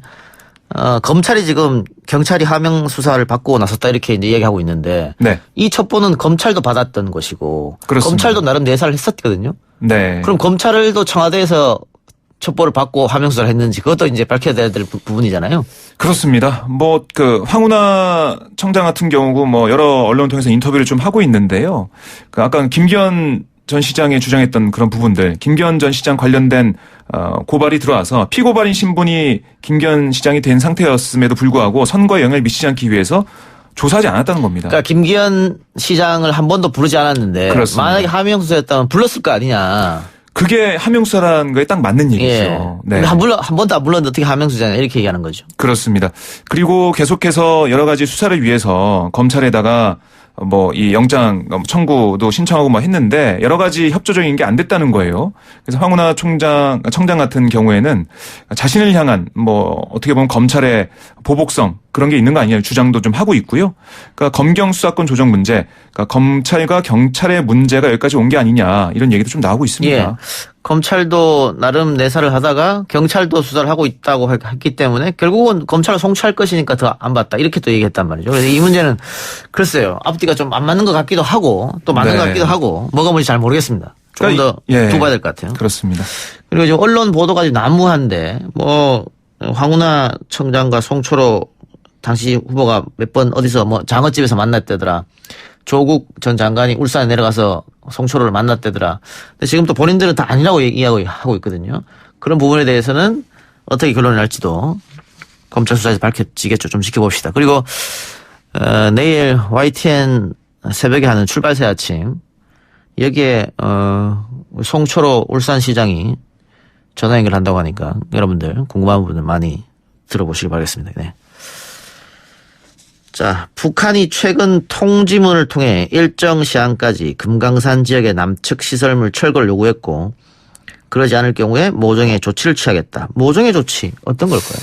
검찰이 지금 경찰이 하명 수사를 받고 나섰다 이렇게 이제 이야기하고 있는데 네. 이 첩보는 검찰도 받았던 것이고 그렇습니다. 검찰도 나름 내사를 했었거든요. 네. 그럼 검찰도 청와대에서 첩보를 받고 하명 수사를 했는지 그것도 이제 밝혀야 될 부분이잖아요. 그렇습니다. 뭐 황운하 청장 같은 경우고 뭐 여러 언론을 통해서 인터뷰를 좀 하고 있는데요. 아까 김기현 전 시장이 주장했던 그런 부분들, 김기현 전 시장 관련된 고발이 들어와서 피고발인 신분이 김기현 시장이 된 상태였음에도 불구하고 선거에 영향을 미치지 않기 위해서 조사하지 않았다는 겁니다. 그러니까 김기현 시장을 한 번도 부르지 않았는데 그렇습니다. 만약에 하명 수사였다면 불렀을 거 아니냐. 그게 하명수사라는 거에 딱 맞는 얘기죠. 예. 네. 한 번도 안 불렀는데 어떻게 하명 수사냐 이렇게 얘기하는 거죠. 그렇습니다. 그리고 계속해서 여러 가지 수사를 위해서 검찰에다가 뭐 이 영장 청구도 신청하고 뭐 했는데 여러 가지 협조적인 게 안 됐다는 거예요. 그래서 황운하 청장 같은 경우에는 자신을 향한 뭐 어떻게 보면 검찰의 보복성 그런 게 있는 거 아니냐 주장도 좀 하고 있고요. 그러니까 검경 수사권 조정 문제, 그러니까 검찰과 경찰의 문제가 여기까지 온 게 아니냐 이런 얘기도 좀 나오고 있습니다. 예. 검찰도 나름 내사를 하다가 경찰도 수사를 하고 있다고 했기 때문에 결국은 검찰을 송치할 것이니까 더 안 봤다 이렇게 또 얘기했단 말이죠. 그래서 이 문제는 글쎄요 앞뒤가 좀 안 맞는 것 같기도 하고 또 맞는 네. 것 같기도 하고 뭐가 뭔지 잘 모르겠습니다. 조금 그러니까 더 예. 두고 봐야 될 것 같아요. 그렇습니다. 그리고 지금 언론 보도가 좀 난무한데 뭐 황운하 청장과 송철호 당시 후보가 몇 번 어디서 뭐 장어집에서 만났대더라. 조국 전 장관이 울산에 내려가서 송철호를 만났대더라. 근데 지금 또 본인들은 다 아니라고 얘기하고 있거든요. 그런 부분에 대해서는 어떻게 결론이 날지도 검찰 수사에서 밝혀지겠죠. 좀 지켜봅시다. 그리고 내일 YTN 새벽에 하는 출발새 아침 여기에 송철호 울산시장이 전화 연결한다고 하니까 여러분들 궁금한 부분들 많이 들어보시길 바라겠습니다. 네. 자, 북한이 최근 통지문을 통해 일정 시한까지 금강산 지역의 남측 시설물 철거를 요구했고 그러지 않을 경우에 모종의 조치를 취하겠다. 모종의 조치 어떤 걸까요?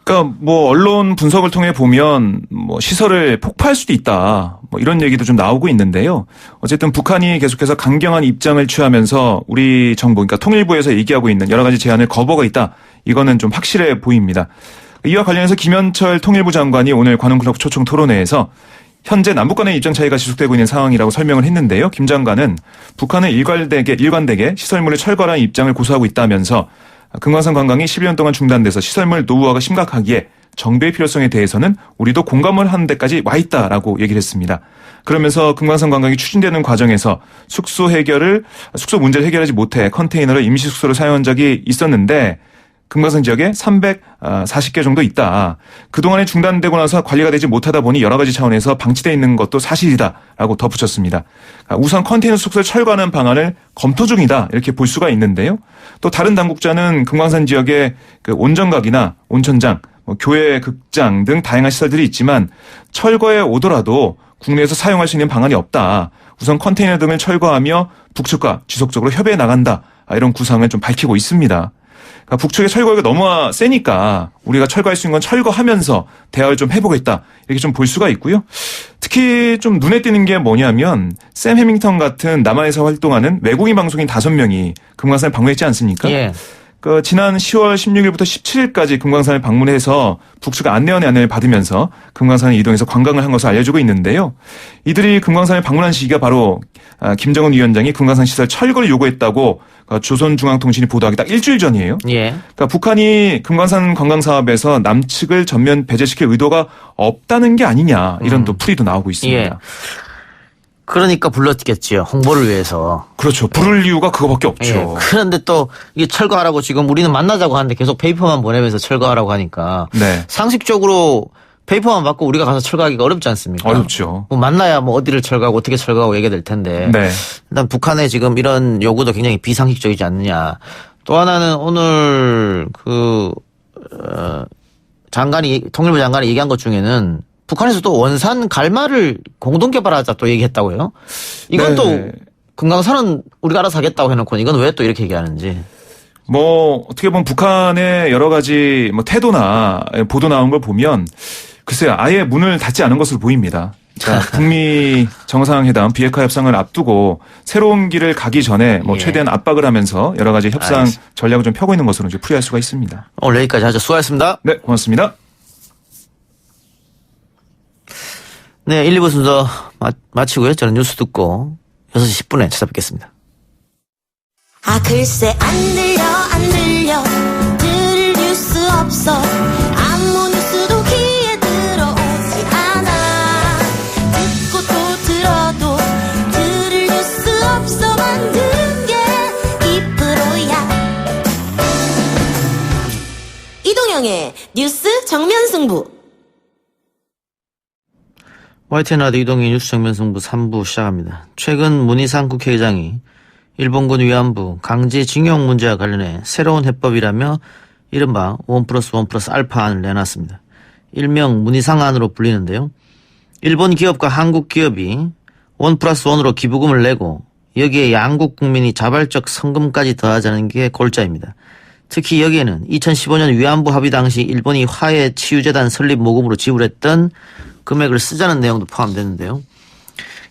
그러니까 뭐 언론 분석을 통해 보면 뭐 시설을 폭파할 수도 있다. 뭐 이런 얘기도 좀 나오고 있는데요. 어쨌든 북한이 계속해서 강경한 입장을 취하면서 우리 정부 그러니까 통일부에서 얘기하고 있는 여러 가지 제안을 거부하고 있다. 이거는 좀 확실해 보입니다. 이와 관련해서 김현철 통일부 장관이 오늘 관훈클럽 초청 토론회에서 현재 남북 간의 입장 차이가 지속되고 있는 상황이라고 설명을 했는데요. 김 장관은 북한은 일관되게 시설물을 철거하는 입장을 고수하고 있다면서 금강산 관광이 12년 동안 중단돼서 시설물 노후화가 심각하기에 정비의 필요성에 대해서는 우리도 공감을 하는 데까지 와 있다라고 얘기를 했습니다. 그러면서 금강산 관광이 추진되는 과정에서 숙소 문제를 해결하지 못해 컨테이너를 임시 숙소로 사용한 적이 있었는데 금강산 지역에 340개 정도 있다. 그동안에 중단되고 나서 관리가 되지 못하다 보니 여러 가지 차원에서 방치되어 있는 것도 사실이다라고 덧붙였습니다. 우선 컨테이너 숙소를 철거하는 방안을 검토 중이다 이렇게 볼 수가 있는데요. 또 다른 당국자는 금강산 지역에 그 온정각이나 온천장, 교회, 극장 등 다양한 시설들이 있지만 철거에 오더라도 국내에서 사용할 수 있는 방안이 없다. 우선 컨테이너 등을 철거하며 북측과 지속적으로 협의해 나간다. 이런 구상을 좀 밝히고 있습니다. 그러니까 북측의 철거가 너무 세니까 우리가 철거할 수 있는 건 철거하면서 대화를 좀 해보겠다. 이렇게 좀 볼 수가 있고요. 특히 좀 눈에 띄는 게 뭐냐면 샘 해밍턴 같은 남한에서 활동하는 외국인 방송인 5명이 금강산을 방문했지 않습니까? 예. 그 지난 10월 16일부터 17일까지 금강산을 방문해서 북측 안내원의 안내를 받으면서 금강산에 이동해서 관광을 한 것으로 알려지고 있는데요. 이들이 금강산을 방문한 시기가 바로 김정은 위원장이 금강산 시설 철거를 요구했다고 조선중앙통신이 보도하기 딱 일주일 전이에요. 예. 그러니까 북한이 금강산 관광사업에서 남측을 전면 배제시킬 의도가 없다는 게 아니냐 이런 또 풀이도 나오고 있습니다. 예. 그러니까 불렀겠지요. 홍보를 위해서. 그렇죠. 부를 이유가 그거밖에 없죠. 예. 그런데 또 이게 철거하라고 지금 우리는 만나자고 하는데 계속 페이퍼만 보내면서 철거하라고 하니까 네. 상식적으로 페이퍼만 받고 우리가 가서 철거하기가 어렵지 않습니까? 어렵죠. 뭐 만나야 뭐 어디를 철거하고 어떻게 철거하고 얘기가 될 텐데. 네. 일단 북한의 지금 이런 요구도 굉장히 비상식적이지 않느냐. 또 하나는 오늘 통일부 장관이 얘기한 것 중에는 북한에서 또 원산 갈마를 공동 개발하자 또 얘기했다고요. 이건 네. 또 금강산은 우리가 알아서 하겠다고 해놓고 이건 왜 또 이렇게 얘기하는지. 뭐 어떻게 보면 북한의 여러 가지 뭐 태도나 보도 나온 걸 보면 글쎄요 아예 문을 닫지 않은 것으로 보입니다. 그러니까 북미 정상회담 비핵화 협상을 앞두고 새로운 길을 가기 전에 뭐 예. 최대한 압박을 하면서 여러 가지 협상 알겠습니다. 전략을 좀 펴고 있는 것으로 이제 풀이할 수가 있습니다. 오늘 여기까지 하죠. 수고하셨습니다. 네, 고맙습니다. 네, 1, 2부 순서 마치고요. 저는 뉴스 듣고 6시 10분에 찾아뵙겠습니다. 아 글쎄 안 들려 들을 뉴스 없어 아무 뉴스도 귀에 들어오지 않아 듣고 또 들어도 들을 뉴스 없어 만든 게 이 프로야 이동영의 뉴스 정면 승부 YTN 라디오 이동의 뉴스 정면 승부 3부 시작합니다. 최근 문희상 국회의장이 일본군 위안부 강제징용 문제와 관련해 새로운 해법이라며 이른바 1+1+알파안을 내놨습니다. 일명 문희상안으로 불리는데요. 일본 기업과 한국 기업이 1+1으로 기부금을 내고 여기에 양국 국민이 자발적 성금까지 더하자는 게 골자입니다. 특히 여기에는 2015년 위안부 합의 당시 일본이 화해치유재단 설립 모금으로 지불했던 금액을 쓰자는 내용도 포함되는데요.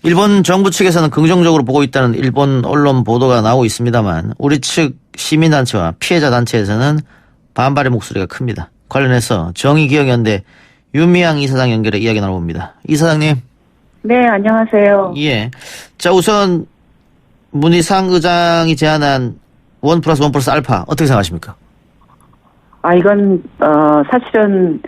일본 정부 측에서는 긍정적으로 보고 있다는 일본 언론 보도가 나오고 있습니다만 우리 측 시민단체와 피해자 단체에서는 반발의 목소리가 큽니다. 관련해서 정의기억연대 윤미향 이사장 연결해 이야기 나눠봅니다. 이사장님. 네, 안녕하세요. 예. 자, 우선 문희상 의장이 제안한 1+1+알파 어떻게 생각하십니까? 이건 사실은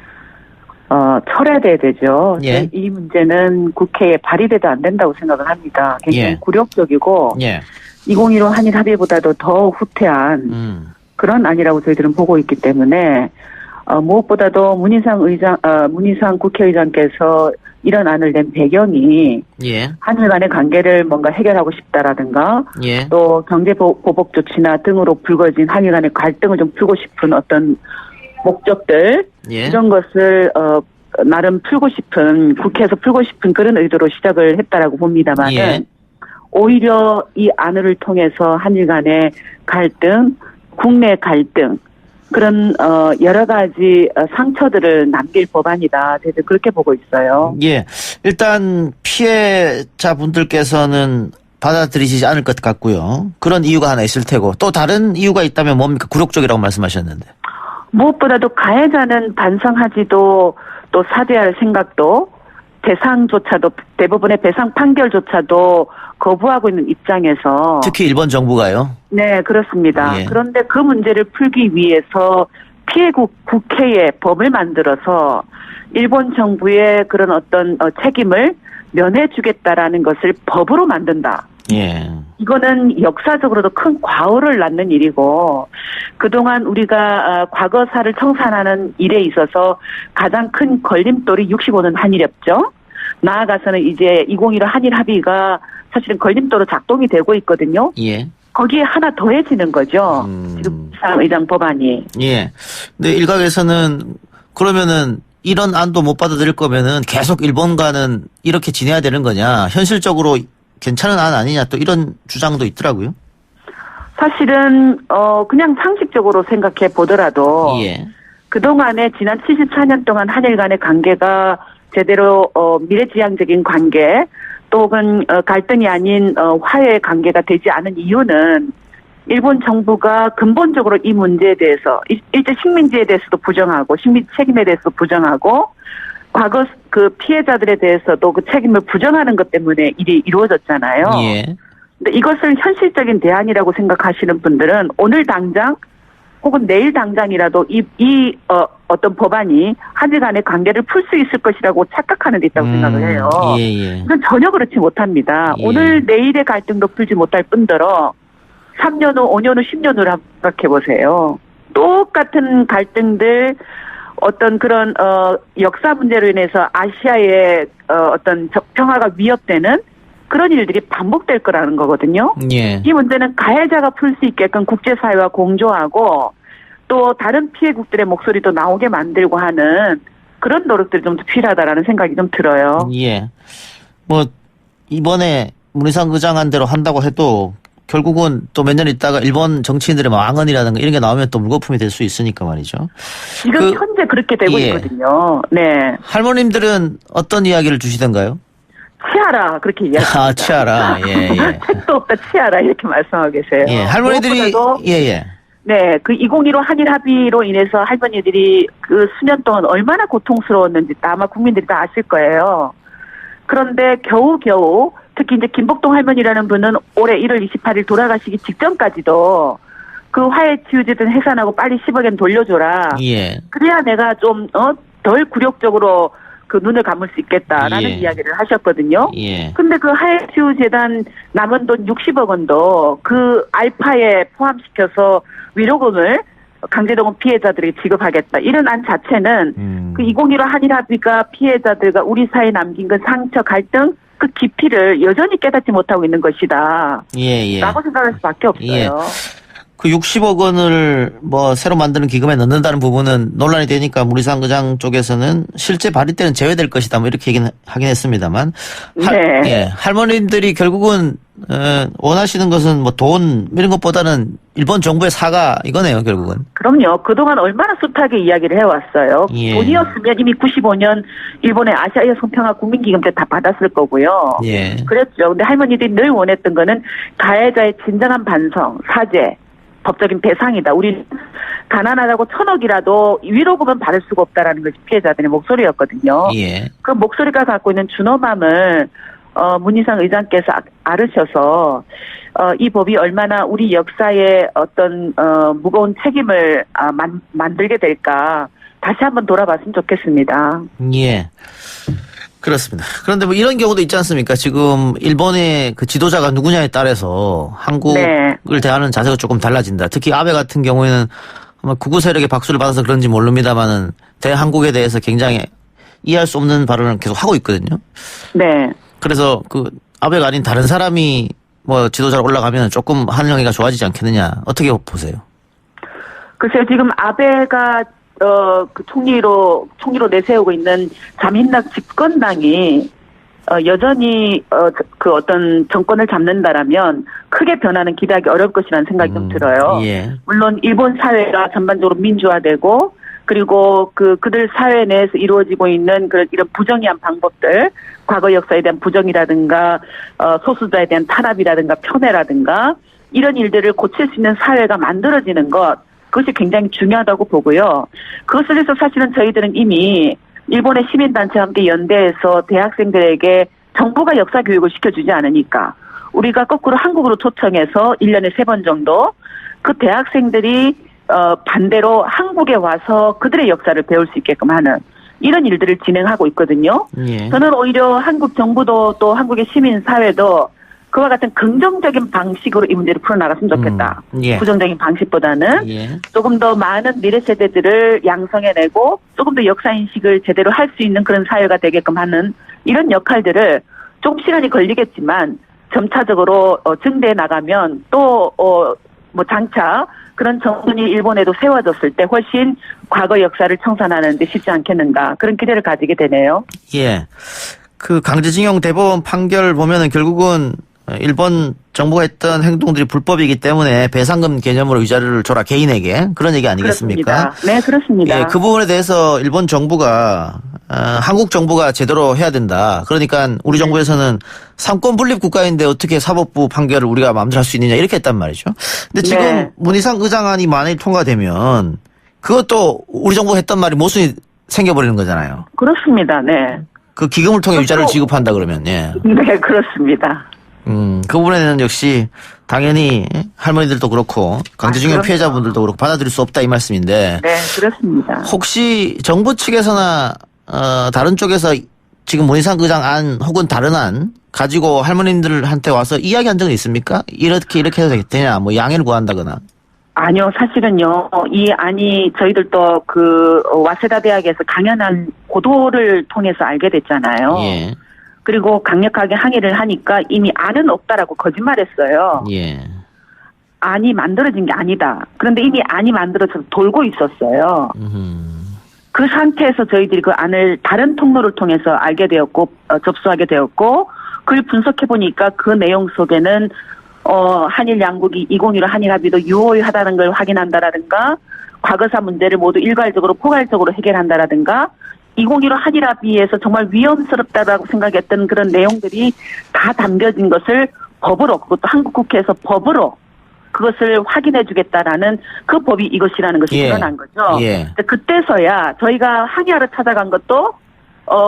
철회돼야 되죠. 예. 이 문제는 국회에 발의돼도 안 된다고 생각을 합니다. 굉장히 예. 굴욕적이고 예. 2015 한일 합의보다도 더 후퇴한 그런 안이라고 저희들은 보고 있기 때문에 무엇보다도 문희상 국회의장께서 이런 안을 낸 배경이 예. 한일 간의 관계를 뭔가 해결하고 싶다라든가 예. 또 경제보복 조치나 등으로 불거진 한일 간의 갈등을 좀 풀고 싶은 어떤 목적들 예. 이런 것을 나름 풀고 싶은 국회에서 풀고 싶은 그런 의도로 시작을 했다라고 봅니다만은 예. 오히려 이 안을 통해서 한일 간의 갈등, 국내 갈등 그런 여러 가지 상처들을 남길 법안이다. 저희들 그렇게 보고 있어요. 예. 일단 피해자분들께서는 받아들이시지 않을 것 같고요. 그런 이유가 하나 있을 테고 또 다른 이유가 있다면 뭡니까? 굴욕적이라고 말씀하셨는데. 무엇보다도 가해자는 반성하지도 또 사죄할 생각도 배상조차도 대부분의 배상 판결조차도 거부하고 있는 입장에서 특히 일본 정부가요? 네, 그렇습니다. 예. 그런데 그 문제를 풀기 위해서 피해국 국회에 법을 만들어서 일본 정부의 그런 어떤 책임을 면해주겠다라는 것을 법으로 만든다. 예. 이거는 역사적으로도 큰 과오를 낳는 일이고 그동안 우리가 과거사를 청산하는 일에 있어서 가장 큰 걸림돌이 65년 한일협정, 나아가서는 이제 2015 한일 합의가 사실은 걸림돌로 작동이 되고 있거든요. 예. 거기에 하나 더해지는 거죠. 지금 의장 법안이. 예. 근데 일각에서는 그러면은 이런 안도 못 받아들일 거면은 계속 일본과는 이렇게 지내야 되는 거냐. 현실적으로 괜찮은 안 아니냐 또 이런 주장도 있더라고요. 사실은 그냥 상식적으로 생각해 보더라도 예. 그동안에 지난 74년 동안 한일 간의 관계가 제대로 미래지향적인 관계 또는 갈등이 아닌 화해의 관계가 되지 않은 이유는 일본 정부가 근본적으로 이 문제에 대해서 일제 식민지에 대해서도 부정하고 식민 책임에 대해서도 부정하고 과거 그 피해자들에 대해서도 그 책임을 부정하는 것 때문에 일이 이루어졌잖아요. 예. 근데 이것을 현실적인 대안이라고 생각하시는 분들은 오늘 당장 혹은 내일 당장이라도 어떤 법안이 한일 간의 관계를 풀 수 있을 것이라고 착각하는 데 있다고 생각을 해요. 예. 이건 전혀 그렇지 못합니다. 예. 오늘 내일의 갈등도 풀지 못할 뿐더러 3년 후, 5년 후, 10년 후를 생각해 보세요. 똑같은 갈등들 어떤 그런 역사 문제로 인해서 아시아의 어떤 평화가 위협되는 그런 일들이 반복될 거라는 거거든요. 예. 이 문제는 가해자가 풀 수 있게끔 국제사회와 공조하고 또 다른 피해국들의 목소리도 나오게 만들고 하는 그런 노력들이 좀 더 필요하다라는 생각이 좀 들어요. 예. 뭐 이번에 문희상 의장한 대로 한다고 해도 결국은 또 몇 년 있다가 일본 정치인들의 망언이라든가 이런 게 나오면 또 물거품이 될 수 있으니까 말이죠. 지금 현재 그렇게 되고 예. 있거든요. 네. 할머님들은 어떤 이야기를 주시던가요? 치아라 그렇게 이야기합니다. 아, 치아라. 예. 책도 없다 치아라 이렇게 말씀하고 계세요. 예. 할머니들이 무엇보다도 예. 네, 그 2015 한일 합의로 인해서 할머니들이 그 수년 동안 얼마나 고통스러웠는지 아마 국민들이 다 아실 거예요. 그런데 겨우겨우 특히 이제 김복동 할머니라는 분은 올해 1월 28일 돌아가시기 직전까지도 그 화해 치유제든 해산하고 빨리 10억엔 돌려줘라. 예. 그래야 내가 좀 덜 굴욕적으로 그 눈을 감을 수 있겠다라는 예. 이야기를 하셨거든요. 예. 근데 그 하해치유재단 남은 돈 60억 원도 그 알파에 포함시켜서 위로금을 강제동원 피해자들에게 지급하겠다. 이런 안 자체는 그 2015 한일 합의가 피해자들과 우리 사회에 남긴 그 상처, 갈등, 그 깊이를 여전히 깨닫지 못하고 있는 것이다. 예. 라고 생각할 수밖에 없어요. 예. 그 60억 원을 뭐 새로 만드는 기금에 넣는다는 부분은 논란이 되니까 문희상 의장 쪽에서는 실제 발의 때는 제외될 것이다 뭐 이렇게 얘기는 하긴 했습니다만 네. 예, 할머님들이 결국은 원하시는 것은 뭐 돈 이런 것보다는 일본 정부의 사과 이거네요 결국은. 그럼요. 그동안 얼마나 숱하게 이야기를 해왔어요. 예. 돈이었으면 이미 95년 일본의 아시아 여성평화 국민기금 때 다 받았을 거고요. 예. 그랬죠. 근데 할머니들이 늘 원했던 거는 가해자의 진정한 반성, 사죄, 법적인 배상이다. 우리 가난하다고 1,000억이라도 위로금은 받을 수가 없다라는 것이 피해자들의 목소리였거든요. 예. 그 목소리가 갖고 있는 준엄함을 문희상 의장께서 아르셔서 이 법이 얼마나 우리 역사에 어떤 무거운 책임을 만들게 될까 다시 한번 돌아봤으면 좋겠습니다. 예. 그렇습니다. 그런데 뭐 이런 경우도 있지 않습니까? 지금 일본의 그 지도자가 누구냐에 따라서 한국을 네. 대하는 자세가 조금 달라진다. 특히 아베 같은 경우에는 아마 극우 세력의 박수를 받아서 그런지 모릅니다만은 대한국에 대해서 굉장히 이해할 수 없는 발언을 계속 하고 있거든요. 네. 그래서 그 아베가 아닌 다른 사람이 뭐 지도자로 올라가면 조금 한영이가 좋아지지 않겠느냐. 어떻게 보세요? 글쎄요, 지금 아베가 그 총리로 내세우고 있는 자민당 집권당이 여전히 그 어떤 정권을 잡는다라면 크게 변화는 기대하기 어려울 것이라는 생각이 좀 들어요. 예. 물론 일본 사회가 전반적으로 민주화되고 그리고 그들 사회 내에서 이루어지고 있는 이런 부정의한 방법들, 과거 역사에 대한 부정이라든가 소수자에 대한 탄압이라든가 편애라든가 이런 일들을 고칠 수 있는 사회가 만들어지는 것, 그것이 굉장히 중요하다고 보고요. 그것을 해서 사실은 저희들은 이미 일본의 시민단체와 함께 연대해서 대학생들에게 정부가 역사 교육을 시켜주지 않으니까 우리가 거꾸로 한국으로 초청해서 1년에 3번 정도 그 대학생들이 반대로 한국에 와서 그들의 역사를 배울 수 있게끔 하는 이런 일들을 진행하고 있거든요. 예. 저는 오히려 한국 정부도 또 한국의 시민사회도 그와 같은 긍정적인 방식으로 이 문제를 풀어나갔으면 좋겠다. 예. 부정적인 방식보다는 예. 조금 더 많은 미래 세대들을 양성해내고 조금 더 역사인식을 제대로 할 수 있는 그런 사회가 되게끔 하는 이런 역할들을 조금 시간이 걸리겠지만 점차적으로 증대해 나가면 또 장차 그런 정권이 일본에도 세워졌을 때 훨씬 과거 역사를 청산하는 데 쉽지 않겠는가 그런 기대를 가지게 되네요. 예. 그 강제징용 대법원 판결 보면은 결국은 일본 정부가 했던 행동들이 불법이기 때문에 배상금 개념으로 위자료를 줘라 개인에게 그런 얘기 아니겠습니까? 그렇습니다. 네, 그렇습니다. 예, 그 부분에 대해서 일본 정부가 한국 정부가 제대로 해야 된다. 그러니까 우리 정부에서는 삼권 분립 국가인데 어떻게 사법부 판결을 우리가 마음대로 할 수 있느냐 이렇게 했단 말이죠. 근데 지금 네. 문희상 의장안이 만약에 통과되면 그것도 우리 정부가 했던 말이 모순이 생겨버리는 거잖아요. 그렇습니다. 네. 그 기금을 통해 위자료를 지급한다 그러면 예. 네, 그렇습니다. 그 부분에는 역시 당연히 할머니들도 그렇고 강제징용 피해자분들도 그렇고 받아들일 수 없다 이 말씀인데. 네, 그렇습니다. 혹시 정부 측에서나 다른 쪽에서 지금 문희상 의장 안 혹은 다른 안 가지고 할머님들한테 와서 이야기한 적은 있습니까? 이렇게 해도 되냐 뭐 양해를 구한다거나. 아니요, 사실은요, 이 안이 저희들도 와세다 대학에서 강연한 보도를 통해서 알게 됐잖아요. 예. 그리고 강력하게 항의를 하니까 이미 안은 없다라고 거짓말했어요. 예. 안이 만들어진 게 아니다. 그런데 이미 안이 만들어져서 돌고 있었어요. 그 상태에서 저희들이 그 안을 다른 통로를 통해서 알게 되었고 접수하게 되었고 그걸 분석해 보니까 그 내용 속에는 한일 양국이 2015 한일 합의도 유효하다는 걸 확인한다라든가 과거사 문제를 모두 일괄적으로 포괄적으로 해결한다라든가 2015 한일 합의에서 정말 위험스럽다라고 생각했던 그런 내용들이 다 담겨진 것을 법으로 그것도 한국 국회에서 법으로 그것을 확인해 주겠다라는 그 법이 이것이라는 것이 예. 드러난 거죠. 예. 그때서야 저희가 항의하러 찾아간 것도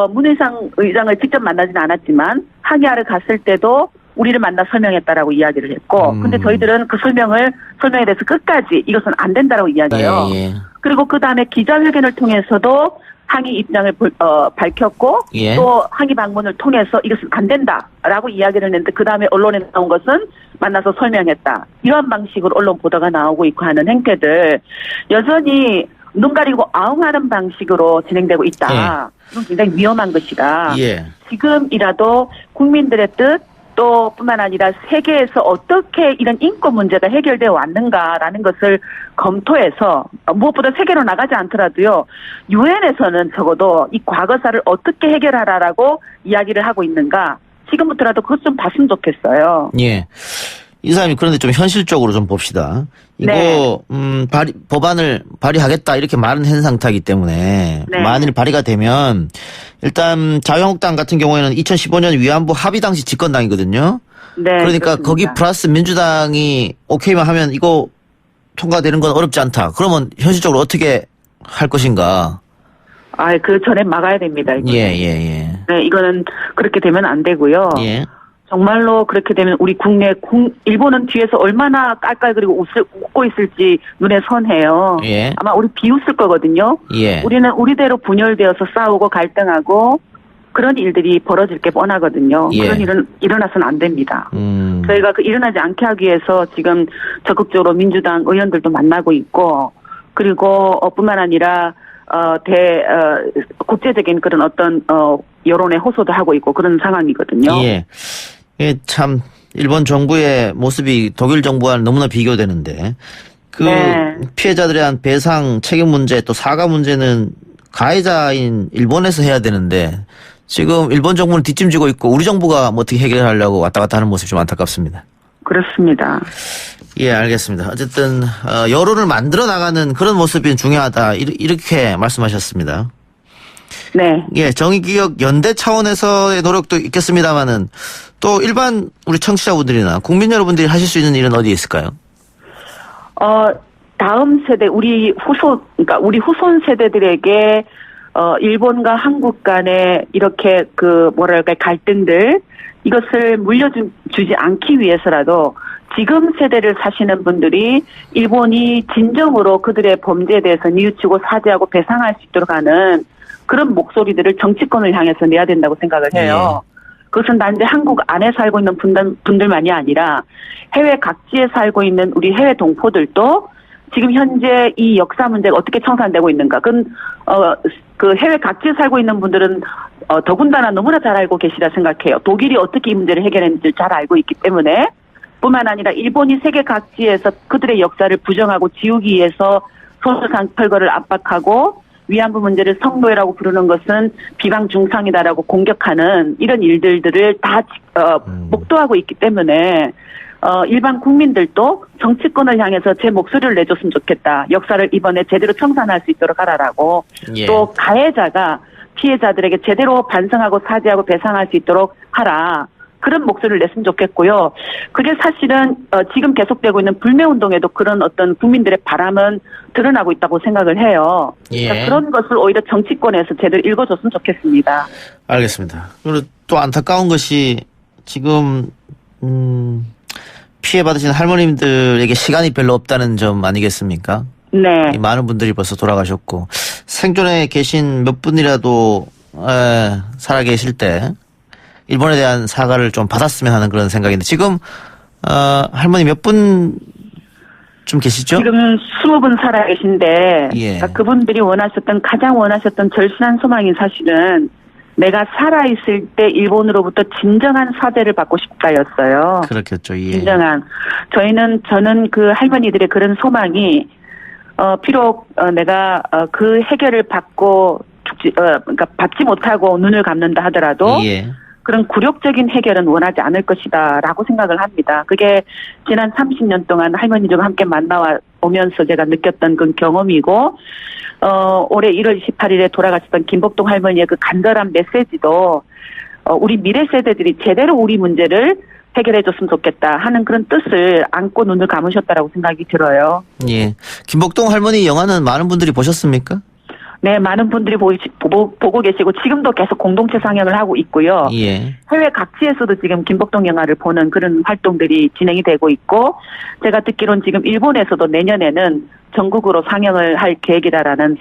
문희상 의장을 직접 만나지는 않았지만 항의하러 갔을 때도 우리를 만나 설명했다라고 이야기를 했고 근데 저희들은 그 설명에 대해서 끝까지 이것은 안 된다라고 이야기해요. 예. 그리고 그 다음에 기자회견을 통해서도 항의 입장을 밝혔고 예. 또 항의 방문을 통해서 이것은 안 된다라고 이야기를 했는데 그 다음에 언론에 나온 것은 만나서 설명했다. 이러한 방식으로 언론 보도가 나오고 있고 하는 행태들 여전히 눈 가리고 아웅하는 방식으로 진행되고 있다. 예. 이건 굉장히 위험한 것이다. 예. 지금이라도 국민들의 뜻 또 뿐만 아니라 세계에서 어떻게 이런 인권 문제가 해결되어 왔는가라는 것을 검토해서 무엇보다 세계로 나가지 않더라도요. 유엔에서는 적어도 이 과거사를 어떻게 해결하라라고 이야기를 하고 있는가. 지금부터라도 그것 좀 봤으면 좋겠어요. 예. 이사님이 그런데 좀 현실적으로 좀 봅시다. 이거 네. 법안을 발의하겠다 이렇게 말은 한 상태이기 때문에 네. 만일 발의가 되면 일단 자유한국당 같은 경우에는 2015년 위안부 합의 당시 집권당이거든요. 네. 그러니까 그렇습니다. 거기 플러스 민주당이 오케이만 하면 이거 통과되는 건 어렵지 않다. 그러면 현실적으로 어떻게 할 것인가? 그 전에 막아야 됩니다. 이거는. 예. 네, 이거는 그렇게 되면 안 되고요. 예. 정말로 그렇게 되면 우리 일본은 뒤에서 얼마나 깔깔거리고 웃고 있을지 눈에 선해요. 예. 아마 우리 비웃을 거거든요. 예. 우리는 우리대로 분열되어서 싸우고 갈등하고 그런 일들이 벌어질 게 뻔하거든요. 예. 그런 일은 일어나서는 안 됩니다. 저희가 일어나지 않게 하기 위해서 지금 적극적으로 민주당 의원들도 만나고 있고 그리고 뿐만 아니라 국제적인 그런 어떤 여론의 호소도 하고 있고 그런 상황이거든요. 예. 참 일본 정부의 모습이 독일 정부와는 너무나 비교되는데 네. 피해자들에 대한 배상 책임 문제 또 사과 문제는 가해자인 일본에서 해야 되는데 지금 일본 정부는 뒷짐지고 있고 우리 정부가 뭐 어떻게 해결하려고 왔다 갔다 하는 모습이 좀 안타깝습니다. 그렇습니다. 예, 알겠습니다. 어쨌든 여론을 만들어 나가는 그런 모습이 중요하다 이렇게 말씀하셨습니다. 네. 예, 정의기억 연대 차원에서의 노력도 있겠습니다만은 또 일반 우리 청취자분들이나 국민 여러분들이 하실 수 있는 일은 어디에 있을까요? 다음 세대 우리 후손 세대들에게 일본과 한국 간의 이렇게 갈등들 이것을 물려주지 않기 위해서라도 지금 세대를 사시는 분들이 일본이 진정으로 그들의 범죄에 대해서 뉘우치고 사죄하고 배상할 수 있도록 하는 그런 목소리들을 정치권을 향해서 내야 된다고 생각을 해요. 그것은 단지 한국 안에 살고 있는 분들만이 아니라 해외 각지에 살고 있는 우리 해외 동포들도 지금 현재 이 역사 문제가 어떻게 청산되고 있는가. 그 해외 각지에 살고 있는 분들은 더군다나 너무나 잘 알고 계시다 생각해요. 독일이 어떻게 이 문제를 해결했는지 잘 알고 있기 때문에 뿐만 아니라 일본이 세계 각지에서 그들의 역사를 부정하고 지우기 위해서 소수상 털거를 압박하고 위안부 문제를 성노예라고 부르는 것은 비방 중상이다라고 공격하는 이런 일들을 다 목도하고 있기 때문에 일반 국민들도 정치권을 향해서 제 목소리를 내줬으면 좋겠다. 역사를 이번에 제대로 청산할 수 있도록 하라라고. 예. 또 가해자가 피해자들에게 제대로 반성하고 사죄하고 배상할 수 있도록 하라. 그런 목소리를 냈으면 좋겠고요. 그게 사실은 지금 계속되고 있는 불매운동에도 그런 어떤 국민들의 바람은 드러나고 있다고 생각을 해요. 예. 그러니까 그런 것을 오히려 정치권에서 제대로 읽어줬으면 좋겠습니다. 알겠습니다. 그리고 또 안타까운 것이 지금 피해 받으신 할머님들에게 시간이 별로 없다는 점 아니겠습니까? 네. 많은 분들이 벌써 돌아가셨고 생존에 계신 몇 분이라도 살아 계실 때 일본에 대한 사과를 좀 받았으면 하는 그런 생각인데 지금 할머니 몇 분 좀 계시죠? 지금 20분 살아 계신데 예. 그러니까 그분들이 가장 원하셨던 절실한 소망이 사실은 내가 살아있을 때 일본으로부터 진정한 사죄를 받고 싶다였어요. 그렇겠죠. 예. 진정한. 저는 그 할머니들의 그런 소망이 비록 내가 그 해결을 그러니까 받지 못하고 눈을 감는다 하더라도 예. 그런 굴욕적인 해결은 원하지 않을 것이다라고 생각을 합니다. 그게 지난 30년 동안 할머니들과 함께 만나오면서 제가 느꼈던 그 경험이고 올해 1월 28일에 돌아가셨던 김복동 할머니의 그 간절한 메시지도 우리 미래 세대들이 제대로 우리 문제를 해결해줬으면 좋겠다 하는 그런 뜻을 안고 눈을 감으셨다라고 생각이 들어요. 예. 김복동 할머니 영화는 많은 분들이 보셨습니까? 네, 많은 분들이 보고 계시고 지금도 계속 공동체 상영을 하고 있고요. 예. 해외 각지에서도 지금 김복동 영화를 보는 그런 활동들이 진행이 되고 있고 제가 듣기로는 지금 일본에서도 내년에는 전국으로 상영을 할 계획이다라는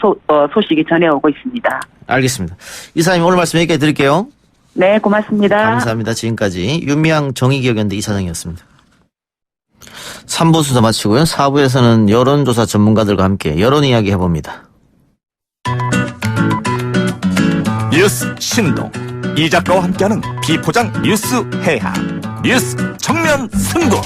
소식이 전해오고 있습니다. 알겠습니다. 이사님 오늘 말씀 여기까지 드릴게요. 네, 고맙습니다. 감사합니다. 지금까지 윤미향 정의기억연대 이사장이었습니다. 3부 수사 마치고요. 4부에서는 여론조사 전문가들과 함께 여론 이야기 해봅니다. 뉴스 신동 이 작가와 함께하는 비포장 뉴스 해학 뉴스 정면 승부.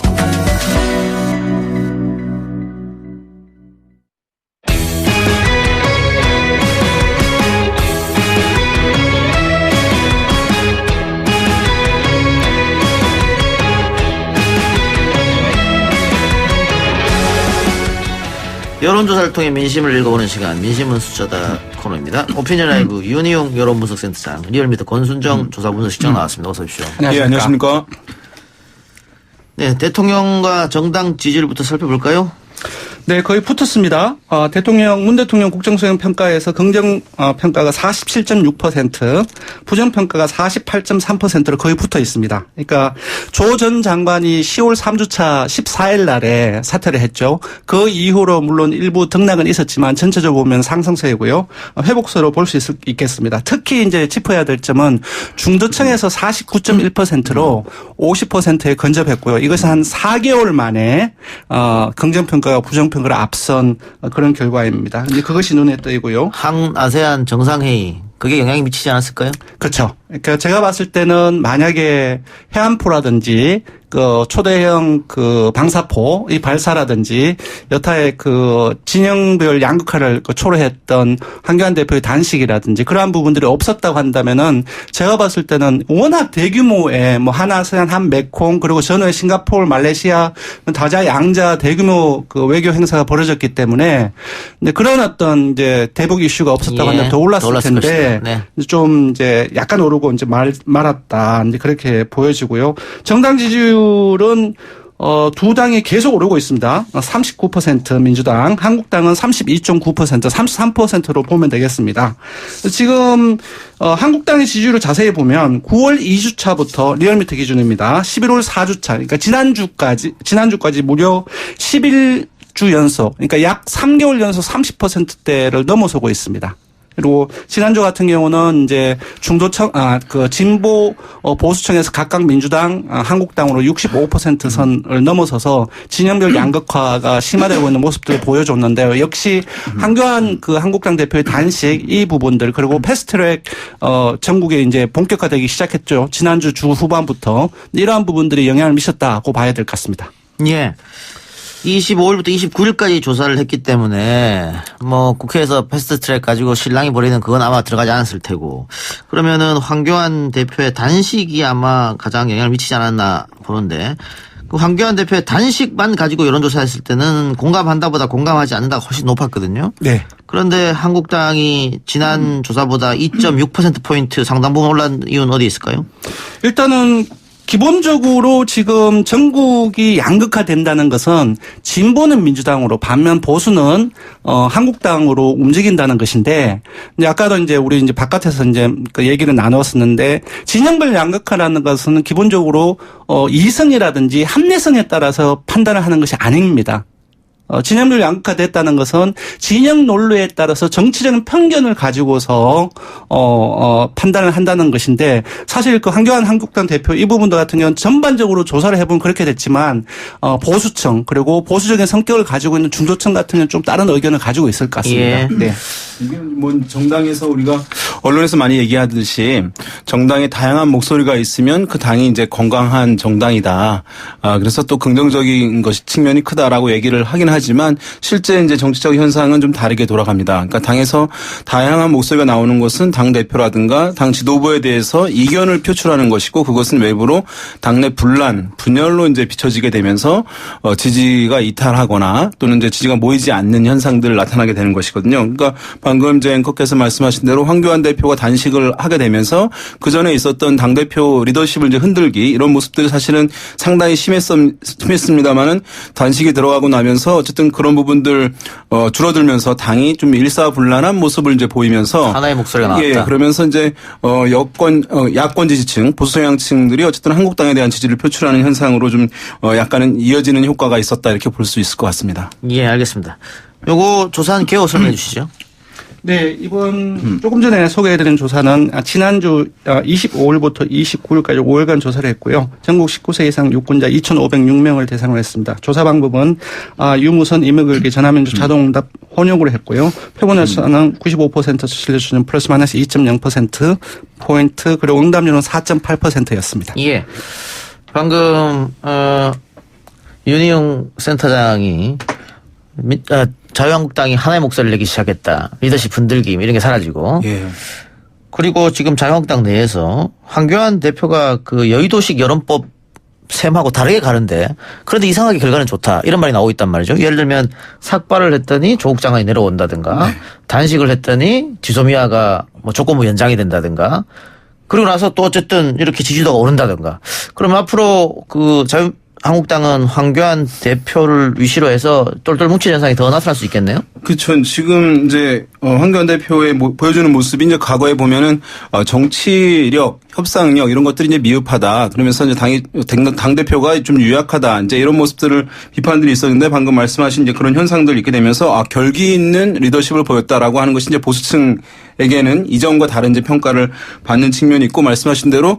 여론조사를 통해 민심을 읽어보는 시간 민심은 숫자다 코너입니다. 오피니언 라이브 윤희용 여론분석센터장 리얼미터 권순정 조사분석실장 나왔습니다. 어서 오십시오. 네, 안녕하십니까. 네, 대통령과 정당 지지율부터 살펴볼까요? 네, 거의 붙었습니다. 문 대통령 국정수행 평가에서 긍정 평가가 47.6%, 부정 평가가 48.3%로 거의 붙어 있습니다. 그러니까 조 전 장관이 10월 3주차 14일 날에 사퇴를 했죠. 그 이후로 물론 일부 등락은 있었지만 전체적으로 보면 상승세이고요. 회복세로 볼 수 있겠습니다. 특히 이제 짚어야 될 점은 중도층에서 49.1%로 50%에 근접했고요. 이것은 한 4개월 만에 긍정 평가가 부정 평가를 앞선 그런 결과입니다. 근데 그것이 눈에 띄고요. 아세안 정상회의 그게 영향이 미치지 않았을까요? 그렇죠. 그러니까 제가 봤을 때는 만약에 해안포라든지 그 초대형 그 방사포 이 발사라든지 여타의 그 진영별 양극화를 초래했던 황교안 대표의 단식이라든지 그러한 부분들이 없었다고 한다면은 제가 봤을 때는 워낙 대규모의 뭐 한아세안 한메콩 그리고 전후에 싱가포르 말레이시아 다자 양자 대규모 그 외교 행사가 벌어졌기 때문에 근데 그런 어떤 이제 대북 이슈가 없었다고 한다면 더 올랐을 텐데 네. 좀 이제 약간 오르고 이제 말았다 이제 그렇게 보여지고요. 정당 지지율은 두 당이 계속 오르고 있습니다. 39% 민주당, 한국당은 32.9%, 33%로 보면 되겠습니다. 지금 한국당의 지지율을 자세히 보면 9월 2주차부터 리얼미터 기준입니다. 11월 4주차, 그러니까 지난주까지 무려 11주 연속, 그러니까 약 3개월 연속 30%대를 넘어서고 있습니다. 그리고 지난주 같은 경우는 이제 중도청, 진보 보수청에서 각각 민주당, 한국당으로 65% 선을 넘어서서 진영별 양극화가 심화되고 있는 모습들을 보여줬는데요. 역시 한교안 그 한국당 대표의 단식 이 부분들 그리고 패스트트랙 전국에 이제 본격화되기 시작했죠. 지난주 주 후반부터 이러한 부분들이 영향을 미쳤다고 봐야 될 것 같습니다. 예. 25일부터 29일까지 조사를 했기 때문에 뭐 국회에서 패스트트랙 가지고 신랑이 벌이는 그건 아마 들어가지 않았을 테고 그러면은 황교안 대표의 단식이 아마 가장 영향을 미치지 않았나 보는데 그 황교안 대표의 단식만 가지고 여론조사했을 때는 공감한다보다 공감하지 않는다가 훨씬 높았거든요. 네. 그런데 한국당이 지난 조사보다 2.6%포인트 상당 부분 올라간 이유는 어디 있을까요? 일단은 기본적으로 지금 전국이 양극화된다는 것은 진보는 민주당으로 반면 보수는 한국당으로 움직인다는 것인데 이제 아까도 이제 우리 이제 바깥에서 이제 그 얘기를 나눴었는데 진영별 양극화라는 것은 기본적으로 이성이라든지 합리성에 따라서 판단을 하는 것이 아닙니다. 진영별 양극화됐다는 것은 진영 논리에 따라서 정치적인 편견을 가지고서 판단을 한다는 것인데 사실 그 한교안 한국당 대표 이 부분도 같은 경우는 전반적으로 조사를 해보면 그렇게 됐지만 보수청 그리고 보수적인 성격을 가지고 있는 중도청 같은 경우는 좀 다른 의견을 가지고 있을 것 같습니다. 예. 네. 이게 뭐 정당에서 우리가 언론에서 많이 얘기하듯이 정당에 다양한 목소리가 있으면 그 당이 이제 건강한 정당이다. 그래서 또 긍정적인 것이 측면이 크다라고 얘기를 하긴 하지만 실제 이제 정치적 현상은 좀 다르게 돌아갑니다. 그러니까 당에서 다양한 목소리가 나오는 것은 당 대표라든가 당 지도부에 대해서 이견을 표출하는 것이고 그것은 외부로 당내 분란, 분열로 이제 비춰지게 되면서 지지가 이탈하거나 또는 이제 지지가 모이지 않는 현상들을 나타나게 되는 것이거든요. 그러니까 방금 이제 앵커께서 말씀하신 대로 황교안 대표가 단식을 하게 되면서 그 전에 있었던 당 대표 리더십을 이제 흔들기 이런 모습들이 사실은 상당히 심했습니다만은 단식이 들어가고 나면서 어쨌든 그런 부분들 줄어들면서 당이 좀 일사불란한 모습을 이제 보이면서 하나의 목소리가 나왔다. 예, 그러면서 이제 야권 지지층, 보수 성향층들이 어쨌든 한국당에 대한 지지를 표출하는 현상으로 좀 약간은 이어지는 효과가 있었다 이렇게 볼 수 있을 것 같습니다. 예, 알겠습니다. 요거 조사한 개요 설명해 주시죠. 네, 이번 조금 전에 소개해드린 조사는 지난주 25일부터 29일까지 5일간 조사를 했고요. 전국 19세 이상 유권자 2,506명을 대상으로 했습니다. 조사 방법은 유무선 이메일기 전화면접 자동응답 혼용으로 했고요. 표본 열차는 95% 수신료 수준 플러스 마이너스 2.0% 포인트 그리고 응답률은 4.8%였습니다. 예. 방금 윤희용 센터장이 자유한국당이 하나의 목소리를 내기 시작했다. 리더십 흔들김 이런 게 사라지고. 예. 그리고 지금 자유한국당 내에서 황교안 대표가 그 여의도식 여론법 셈하고 다르게 가는데 그런데 이상하게 결과는 좋다. 이런 말이 나오고 있단 말이죠. 예를 들면 삭발을 했더니 조국 장관이 내려온다든가 네. 단식을 했더니 지소미아가 뭐 조건부 연장이 된다든가 그리고 나서 또 어쨌든 이렇게 지지도가 오른다든가 그러면 앞으로 그 한국당은 황교안 대표를 위시로 해서 똘똘 뭉친 현상이 더 나타날 수 있겠네요. 그렇죠. 지금 이제 황교안 대표의 보여주는 모습이 이제 과거에 보면은 정치력, 협상력 이런 것들이 이제 미흡하다. 그러면서 이제 당 대표가 좀 유약하다. 이제 이런 모습들을 비판들이 있었는데 방금 말씀하신 이제 그런 현상들 있게 되면서 결기 있는 리더십을 보였다라고 하는 것이 이제 보수층에게는 이전과 다른 이제 평가를 받는 측면이 있고 말씀하신 대로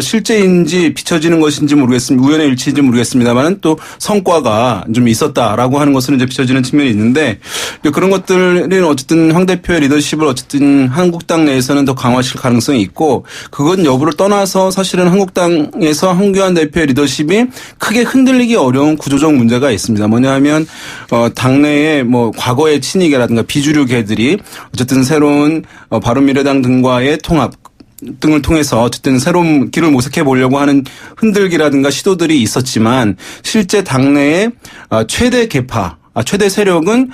실제인지 비춰지는 것인지 모르겠습니다. 우연의 일치인지 모르겠습니다만 또 성과가 좀 있었다라고 하는 것은 이제 비춰지는 측면이 있는데 그런 것들은 어쨌든 황 대표의 리더십을 어쨌든 한국당 내에서는 더 강화시킬 가능성이 있고 그건 여부를 떠나서 사실은 한국당에서 황교안 대표의 리더십이 크게 흔들리기 어려운 구조적 문제가 있습니다. 뭐냐 하면 당내에 과거의 친이계라든가 비주류계들이 어쨌든 새로운 바른미래당 등과의 통합 등을 통해서 어쨌든 새로운 길을 모색해 보려고 하는 흔들기라든가 시도들이 있었지만 실제 당내의 최대 계파 최대 세력은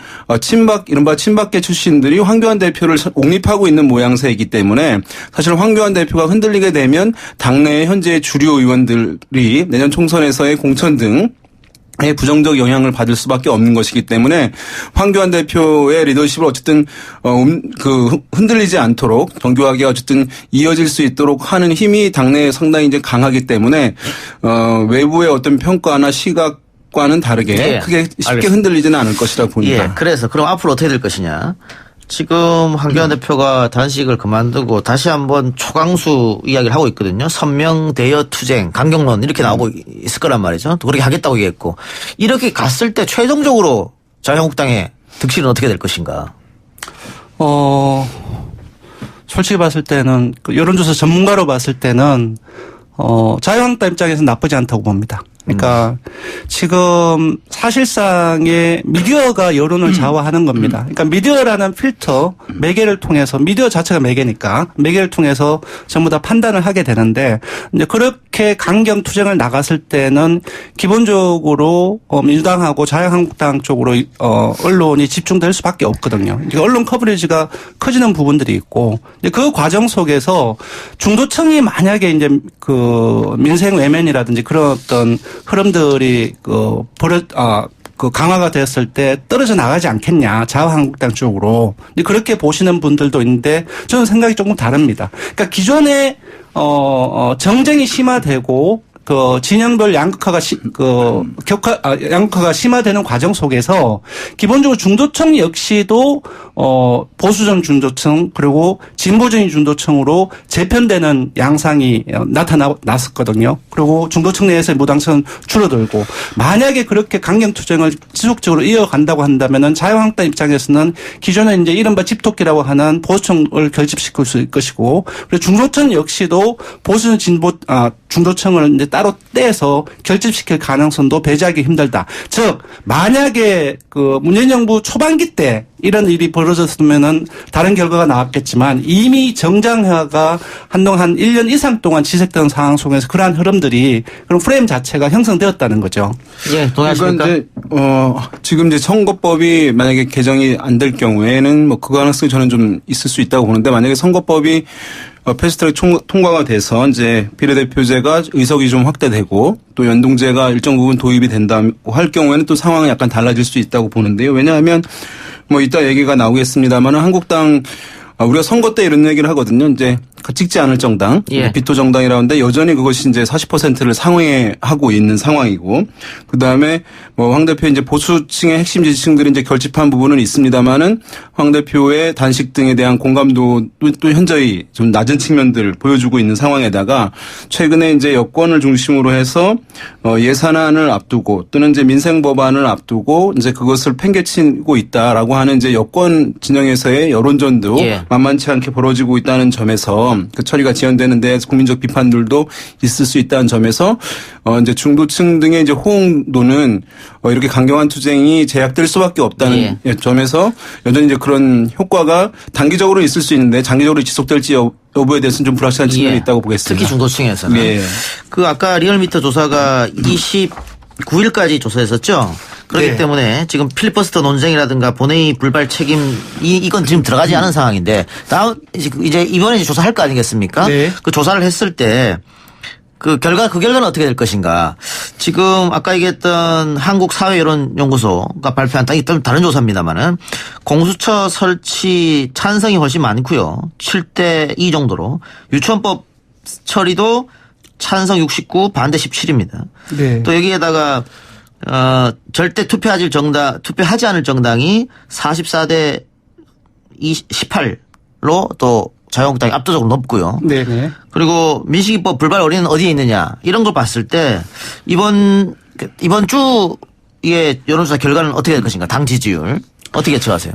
이른바 친박계 출신들이 황교안 대표를 옹립하고 있는 모양새이기 때문에 사실 황교안 대표가 흔들리게 되면 당내의 현재 주류 의원들이 내년 총선에서의 공천 등 부정적 영향을 받을 수밖에 없는 것이기 때문에 황교안 대표의 리더십을 어쨌든 흔들리지 않도록 정교하게 어쨌든 이어질 수 있도록 하는 힘이 당내에 상당히 이제 강하기 때문에 외부의 어떤 평가나 시각과는 다르게 크게 쉽게 흔들리지는 않을 것이라고 봅니다. 예. 그래서 그럼 앞으로 어떻게 될 것이냐? 지금 한교안 대표가 단식을 그만두고 다시 한번 초강수 이야기를 하고 있거든요. 선명 대여 투쟁, 강경론 이렇게 나오고 있을 거란 말이죠. 또 그렇게 하겠다고 얘기했고 이렇게 갔을 때 최종적으로 자유한국당의 득실은 어떻게 될 것인가? 솔직히 봤을 때는 그 여론조사 전문가로 봤을 때는 자유한국당 입장에서는 나쁘지 않다고 봅니다. 그러니까 지금 사실상의 미디어가 여론을 좌우하는 겁니다. 그러니까 미디어라는 필터, 매개를 통해서 미디어 자체가 매개니까 매개를 통해서 전부 다 판단을 하게 되는데 이제 그렇게 강경 투쟁을 나갔을 때는 기본적으로 민주당하고 자유한국당 쪽으로 언론이 집중될 수밖에 없거든요. 그러니까 언론 커버리지가 커지는 부분들이 있고 그 과정 속에서 중도층이 만약에 이제 그 민생 외면이라든지 그런 어떤 흐름들이 강화가 되었을 때 떨어져 나가지 않겠냐 자유한국당 쪽으로 그렇게 보시는 분들도 있는데 저는 생각이 조금 다릅니다. 그러니까 기존에 정쟁이 심화되고 그 진영별 양극화가 양극화가 심화되는 과정 속에서 기본적으로 중도층 역시도 보수적 중도층 그리고 진보적인 중도층으로 재편되는 양상이 나타났었거든요. 그리고 중도층 내에서의 무당성은 줄어들고 만약에 그렇게 강경 투쟁을 지속적으로 이어간다고 한다면은 자유한국당 입장에서는 기존에 이제 이른바 집토끼라고 하는 보수층을 결집시킬 수 있을 것이고 그리고 중도층 역시도 보수 중도층을 이제 따로 떼서 결집시킬 가능성도 배제하기 힘들다. 즉 만약에 그 문재인 정부 초반기 때 이런 일이 벌어졌으면은 다른 결과가 나왔겠지만 이미 정장화가 한동안 한 1년 이상 동안 지속되는 상황 속에서 그러한 흐름들이 그런 프레임 자체가 형성되었다는 거죠. 예, 동의하십니까? 이제 지금 이제 선거법이 만약에 개정이 안 될 경우에는 뭐 그 가능성이 저는 좀 있을 수 있다고 보는데 만약에 선거법이 패스트트랙 통과가 돼서 이제 비례대표제가 의석이 좀 확대되고 또 연동제가 일정 부분 도입이 된다고 할 경우에는 또 상황이 약간 달라질 수 있다고 보는데요. 왜냐하면 뭐 이따 얘기가 나오겠습니다만 한국당 우리가 선거 때 이런 얘기를 하거든요. 이제 찍지 않을 정당, 비토 정당이라고 하는데 여전히 그것이 이제 40%를 상회하고 있는 상황이고, 그 다음에 뭐 황 대표 이제 보수층의 핵심 지지층들이 이제 결집한 부분은 있습니다만은 황 대표의 단식 등에 대한 공감도도 또 현저히 좀 낮은 측면들을 보여주고 있는 상황에다가 최근에 이제 여권을 중심으로 해서 예산안을 앞두고 또는 이제 민생 법안을 앞두고 이제 그것을 팽개치고 있다라고 하는 이제 여권 진영에서의 여론전도 만만치 않게 벌어지고 있다는 점에서 그 처리가 지연되는 데 국민적 비판들도 있을 수 있다는 점에서 이제 중도층 등의 이제 호응도는 이렇게 강경한 투쟁이 제약될 수밖에 없다는 점에서 여전히 이제 그런 효과가 단기적으로 있을 수 있는데 장기적으로 지속될지 여부에 대해서는 좀 불확실한 측면이 있다고 보겠습니다. 특히 중도층에서는. 그 아까 리얼미터 조사가 29일까지 조사했었죠. 그렇기 때문에 지금 필리버스터 논쟁이라든가 본회의 불발 책임 이건 지금 들어가지 않은 상황인데 다음 이제 이번에 조사할 거 아니겠습니까? 그 조사를 했을 때 그 결과는 어떻게 될 것인가? 지금 아까 얘기했던 한국사회여론연구소가 발표한 다른 조사입니다만은 공수처 설치 찬성이 훨씬 많고요. 7대2 정도로 유치원법 처리도 찬성 69, 반대 17입니다. 또 여기에다가 절대 투표하지 않을 정당이 44대 18로 또 자유한국당이 압도적으로 높고요. 그리고 민식이법 불발 원인은 어디에 있느냐 이런 걸 봤을 때 이번 주의 여론조사 결과는 어떻게 될 것인가? 당 지지율 어떻게 예측하세요?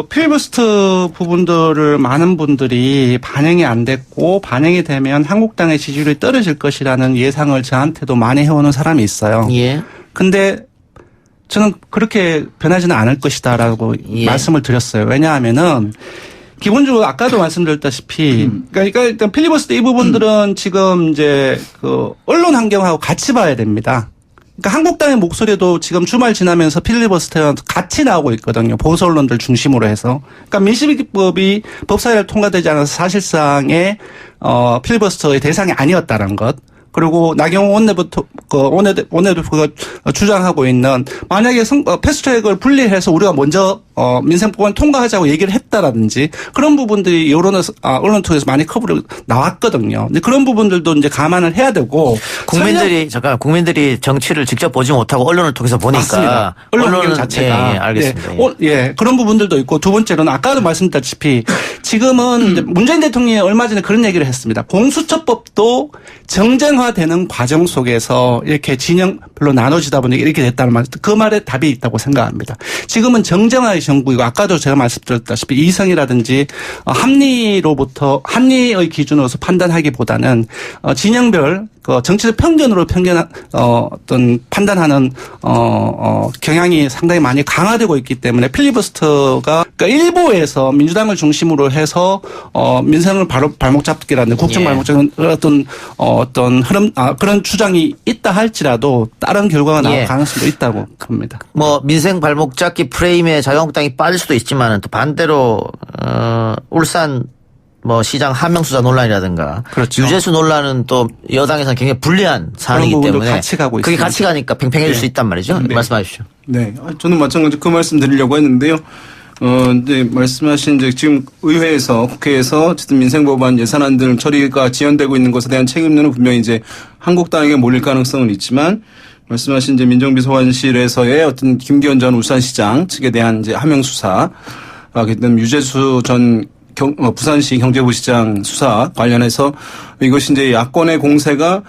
필리버스터 부분들을 많은 분들이 반영이 안 됐고 반영이 되면 한국당의 지지율이 떨어질 것이라는 예상을 저한테도 많이 해오는 사람이 있어요. 근데 저는 그렇게 변하지는 않을 것이다라고 말씀을 드렸어요. 왜냐하면은 기본적으로 아까도 말씀드렸다시피 그러니까 일단 필리버스터 이 부분들은 지금 이제 그 언론 환경하고 같이 봐야 됩니다. 그러니까 한국당의 목소리도 지금 주말 지나면서 필리버스터와 같이 나오고 있거든요. 보수 언론들 중심으로 해서. 그러니까 민식이법이 법사위를 통과되지 않아서 사실상의 필리버스터의 대상이 아니었다는 것. 그리고 나경원 원내대표가 주장하고 있는 만약에 패스트트랙을 분리해서 우리가 먼저 민생법안 통과하자고 얘기를 했다라든지 그런 부분들이 언론 통해서 많이 커버로 나왔거든요. 근데 그런 부분들도 이제 감안을 해야 되고 국민들이 정치를 직접 보지 못하고 언론을 통해서 보니까 맞습니다. 언론 환경 자체가 알겠습니다. 그런 부분들도 있고 두 번째로는 아까도 말씀드렸다시피 지금은 이제 문재인 대통령이 얼마 전에 그런 얘기를 했습니다. 공수처법도 정쟁화되는 과정 속에서 이렇게 진영별로 나눠지다 보니 이렇게 됐다는 말, 그 말에 답이 있다고 생각합니다. 지금은 정쟁화의 정부이고 아까도 제가 말씀드렸다시피 이성이라든지 합리의 기준으로서 판단하기보다는 진영별 정치적 편견으로 판단하는 경향이 상당히 많이 강화되고 있기 때문에 필리버스터가 그러니까 일부에서 민주당을 중심으로 해서 민생을 발목 잡기라는 국정 발목 잡는 어떤 흐름 그런 주장이 있다 할지라도 다른 결과가 나올 가능성도 있다고 봅니다. 민생 발목 잡기 프레임에 자유한국당이 빠질 수도 있지만은 또 반대로 울산 시장 하명수사 논란이라든가 그렇죠. 유재수 논란은 또 여당에서는 굉장히 불리한 사안이기 때문에 같이 가고 그게 있습니다. 같이 가니까 팽팽해질 수 있단 말이죠. 네. 말씀하십시오. 네, 저는 마찬가지로 그 말씀 드리려고 했는데요. 이제 말씀하신 지금 의회에서 국회에서 어쨌든 민생법안 예산안들 처리가 지연되고 있는 것에 대한 책임론은 분명히 이제 한국당에게 몰릴 가능성은 있지만 말씀하신 이제 민정비서관실에서의 어떤 김기현 전 울산시장 측에 대한 이제 하명 수사, 그다음 유재수 전 부산시 경제부시장 수사 관련해서 이것이 이제 야권의 공세가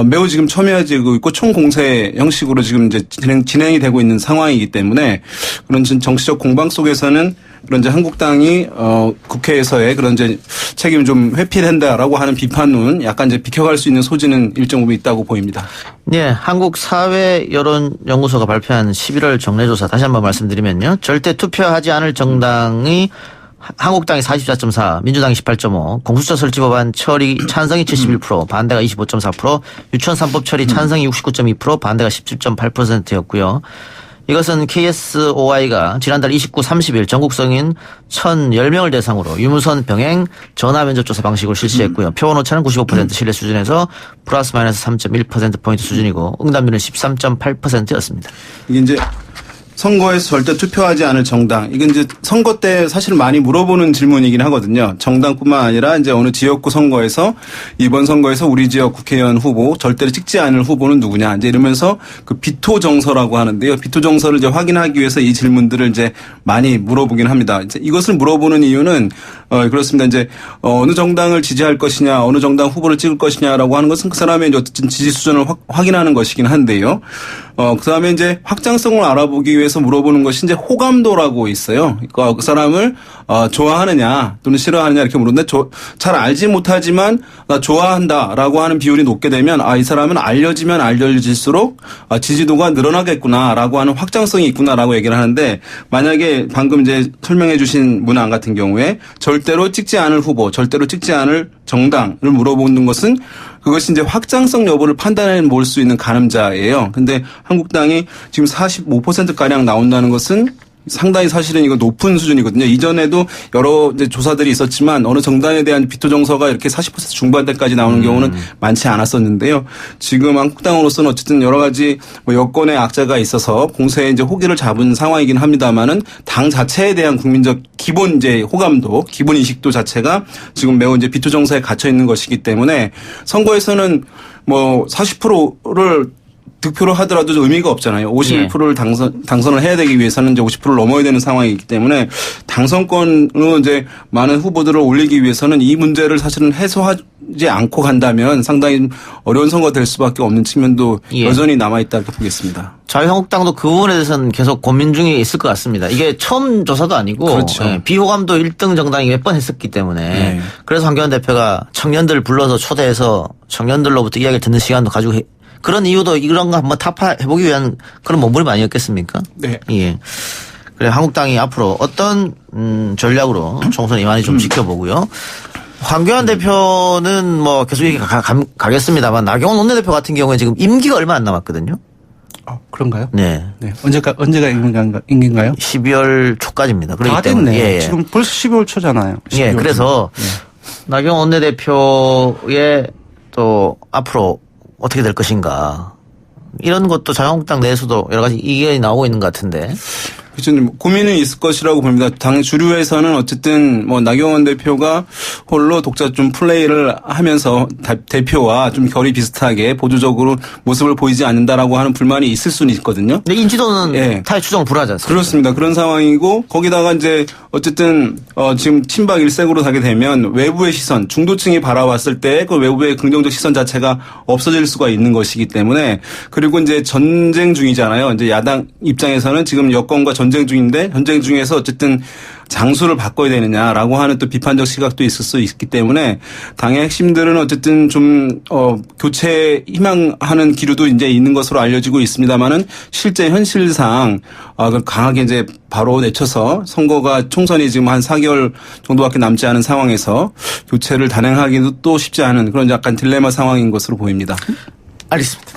매우 지금 첨예해지고 있고 총공세 형식으로 지금 이제 진행이 되고 있는 상황이기 때문에 그런 정치적 공방 속에서는 그런 이제 한국당이 국회에서의 그런 이제 책임을 좀 회피된다라고 하는 비판은 약간 이제 비켜갈 수 있는 소지는 일정 부분 있다고 보입니다. 네, 한국 사회 여론 연구소가 발표한 11월 정례조사 다시 한번 말씀드리면요, 절대 투표하지 않을 정당이 한국당이 44.4, 민주당이 18.5, 공수처 설치 법안 처리 찬성이 71%, 반대가 25.4%, 유치원 3법 처리 찬성이 69.2%, 반대가 17.8%였고요. 이것은 KSOI가 지난달 29, 30일 전국 성인 1,010명을 대상으로 유무선 병행 전화 면접 조사 방식으로 실시했고요. 표본 오차는 95% 신뢰 수준에서 플러스 마이너스 3.1%포인트 수준이고 응답률은 13.8%였습니다. 이게 이제 선거에서 절대 투표하지 않을 정당. 이건 이제 선거 때 사실 많이 물어보는 질문이긴 하거든요. 정당뿐만 아니라 이제 어느 지역구 선거에서 이번 선거에서 우리 지역 국회의원 후보 절대로 찍지 않을 후보는 누구냐. 이제 이러면서 그 비토 정서라고 하는데요. 비토 정서를 이제 확인하기 위해서 이 질문들을 이제 많이 물어보긴 합니다. 이제 이것을 물어보는 이유는 그렇습니다. 이제 어느 정당을 지지할 것이냐, 어느 정당 후보를 찍을 것이냐라고 하는 것은 그 사람의 이제 어쨌든 지지 수준을 확인하는 것이긴 한데요. 그다음에 이제 확장성을 알아보기 위해서 물어보는 것이 이제 호감도라고 있어요. 그러니까 그 사람을 좋아하느냐 또는 싫어하느냐 이렇게 물었는데 잘 알지 못하지만 나 좋아한다라고 하는 비율이 높게 되면 이 사람은 알려지면 알려질수록 지지도가 늘어나겠구나라고 하는 확장성이 있구나라고 얘기를 하는데, 만약에 방금 이제 설명해 주신 문항 같은 경우에 절대로 찍지 않을 후보, 절대로 찍지 않을 정당을 물어보는 것은 그것이 이제 확장성 여부를 판단해 볼 수 있는 가늠자예요. 근데 한국당이 지금 45%가량 나온다는 것은 상당히 사실은 이거 높은 수준이거든요. 이전에도 여러 이제 조사들이 있었지만 어느 정당에 대한 비토 정서가 이렇게 40% 중반대까지 나오는 경우는 많지 않았었는데요. 지금 한국당으로서는 어쨌든 여러 가지 여권의 악재가 있어서 공세에 이제 호기를 잡은 상황이긴 합니다만은 당 자체에 대한 국민적 기본 이제 호감도, 기본 인식도 자체가 지금 매우 이제 비토 정서에 갇혀 있는 것이기 때문에 선거에서는 40%를 득표를 하더라도 의미가 없잖아요. 51%를 당선을 해야 되기 위해서는 이제 50%를 넘어야 되는 상황이기 때문에 당선권으로 이제 많은 후보들을 올리기 위해서는 이 문제를 사실은 해소하지 않고 간다면 상당히 어려운 선거가 될 수밖에 없는 측면도 여전히 남아있다 이렇게 보겠습니다. 자유한국당도 그 부분에 대해서는 계속 고민 중에 있을 것 같습니다. 이게 처음 조사도 아니고 그렇죠. 비호감도 1등 정당이 몇 번 했었기 때문에 그래서 황교안 대표가 청년들 불러서 초대해서 청년들로부터 이야기를 듣는 시간도 가지고 그런 이유도 이런 거 한번 타파해보기 위한 그런 몸부림 아니었겠습니까? 네. 예. 그래 한국당이 앞으로 어떤 전략으로 총선 임하는지 좀 지켜보고요. 황교안 대표는 계속 얘기 가겠습니다만 나경원 원내대표 같은 경우에 지금 임기가 얼마 안 남았거든요. 그런가요? 네. 언제가 임기인가요? 12월 초까지입니다. 다 됐네. 지금 벌써 12월 초잖아요. 12월 예. 그래서 나경원 원내대표의 또 앞으로 어떻게 될 것인가. 이런 것도 자유한국당 내에서도 여러 가지 의견이 나오고 있는 것 같은데. 그렇죠. 고민은 있을 것이라고 봅니다. 당 주류에서는 어쨌든 뭐 나경원 대표가 홀로 독자 좀 플레이를 하면서 대표와 좀 결이 비슷하게 보조적으로 모습을 보이지 않는다라고 하는 불만이 있을 수는 있거든요. 근데 인지도는 타의 추정을 불허하지 않습니까? 그렇습니다. 그런 상황이고 거기다가 이제 어쨌든 지금 친박 일색으로 가게 되면 외부의 시선, 중도층이 바라봤을 때 그 외부의 긍정적 시선 자체가 없어질 수가 있는 것이기 때문에 그리고 이제 전쟁 중이잖아요. 이제 야당 입장에서는 지금 여권과 전쟁 중인데 전쟁 중에서 어쨌든 장수를 바꿔야 되느냐라고 하는 또 비판적 시각도 있을 수 있기 때문에 당의 핵심들은 어쨌든 좀 교체 희망하는 기류도 이제 있는 것으로 알려지고 있습니다만은 실제 현실상 강하게 이제 바로 내쳐서 선거가 총선이 지금 한 4개월 정도밖에 남지 않은 상황에서 교체를 단행하기도 또 쉽지 않은 그런 약간 딜레마 상황인 것으로 보입니다. 알겠습니다.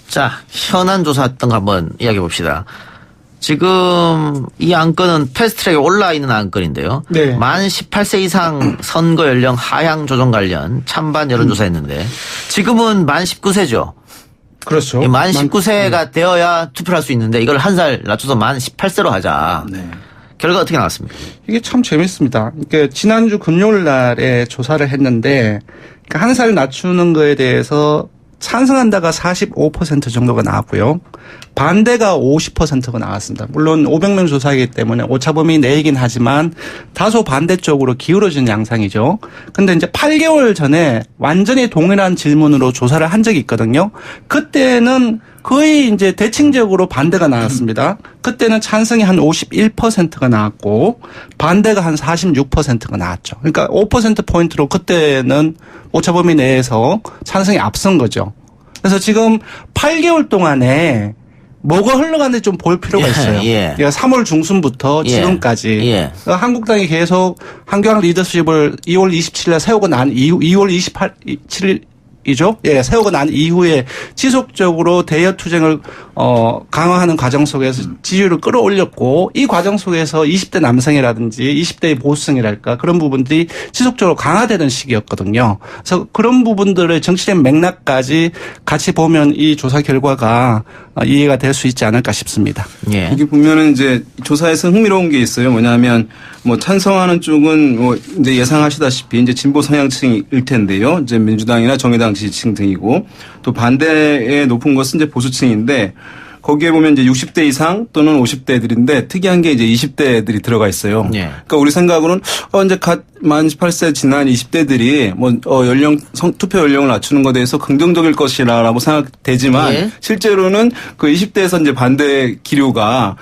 자, 현안 조사했던 거 한번 이야기해 봅시다. 지금 이 안건은 패스트트랙에 올라 있는 안건인데요. 네. 만 18세 이상 선거 연령 하향 조정 관련 찬반 여론조사했는데 지금은 만 19세죠. 그렇죠. 만 19세가 되어야 투표를 할 수 있는데 이걸 한 살 낮춰서 만 18세로 하자. 네. 결과 어떻게 나왔습니까? 이게 참 재밌습니다. 그러니까 지난주 금요일 날에 조사를 했는데 그러니까 한 살 낮추는 거에 대해서 찬성한다가 45% 정도가 나왔고요. 반대가 50%가 나왔습니다. 물론 500명 조사이기 때문에 오차범위 내이긴 하지만 다소 반대쪽으로 기울어진 양상이죠. 근데 이제 8개월 전에 완전히 동일한 질문으로 조사를 한 적이 있거든요. 그때는 거의 이제 대칭적으로 반대가 나왔습니다. 그때는 찬성이 한 51%가 나왔고 반대가 한 46%가 나왔죠. 그러니까 5%포인트로 그때는 오차범위 내에서 찬성이 앞선 거죠. 그래서 지금 8개월 동안에 뭐가 흘러가는지 좀 볼 필요가 있어요. 예. 3월 중순부터 지금까지 예. 한국당이 계속 한교안 리더십을 2월 27일에 세우고 난 이후 2월 27일 이죠? 예, 세우고 난 이후에 지속적으로 대여 투쟁을 강화하는 과정 속에서 지지율을 끌어올렸고 이 과정 속에서 20대 남성이라든지 20대의 보수층이랄까 그런 부분들이 지속적으로 강화되는 시기였거든요. 그래서 그런 부분들의 정치적 맥락까지 같이 보면 이 조사 결과가 이해가 될 수 있지 않을까 싶습니다. 예. 여기 보면은 이제 조사에서 흥미로운 게 있어요. 뭐냐면 뭐 찬성하는 쪽은 뭐 이제 예상하시다시피 이제 진보 성향층일 텐데요. 이제 민주당이나 정의당 지지층 등이고 또 반대에 높은 것은 이제 보수층인데 거기에 보면 이제 60대 이상 또는 50대들인데 특이한 게 이제 20대들이 들어가 있어요. 예. 그러니까 우리 생각으로는 이제 갓 만 18세 지난 20대들이 뭐 투표 연령을 낮추는 것에 대해서 긍정적일 것이라고 생각되지만 예. 실제로는 그 20대에서 이제 반대 기류가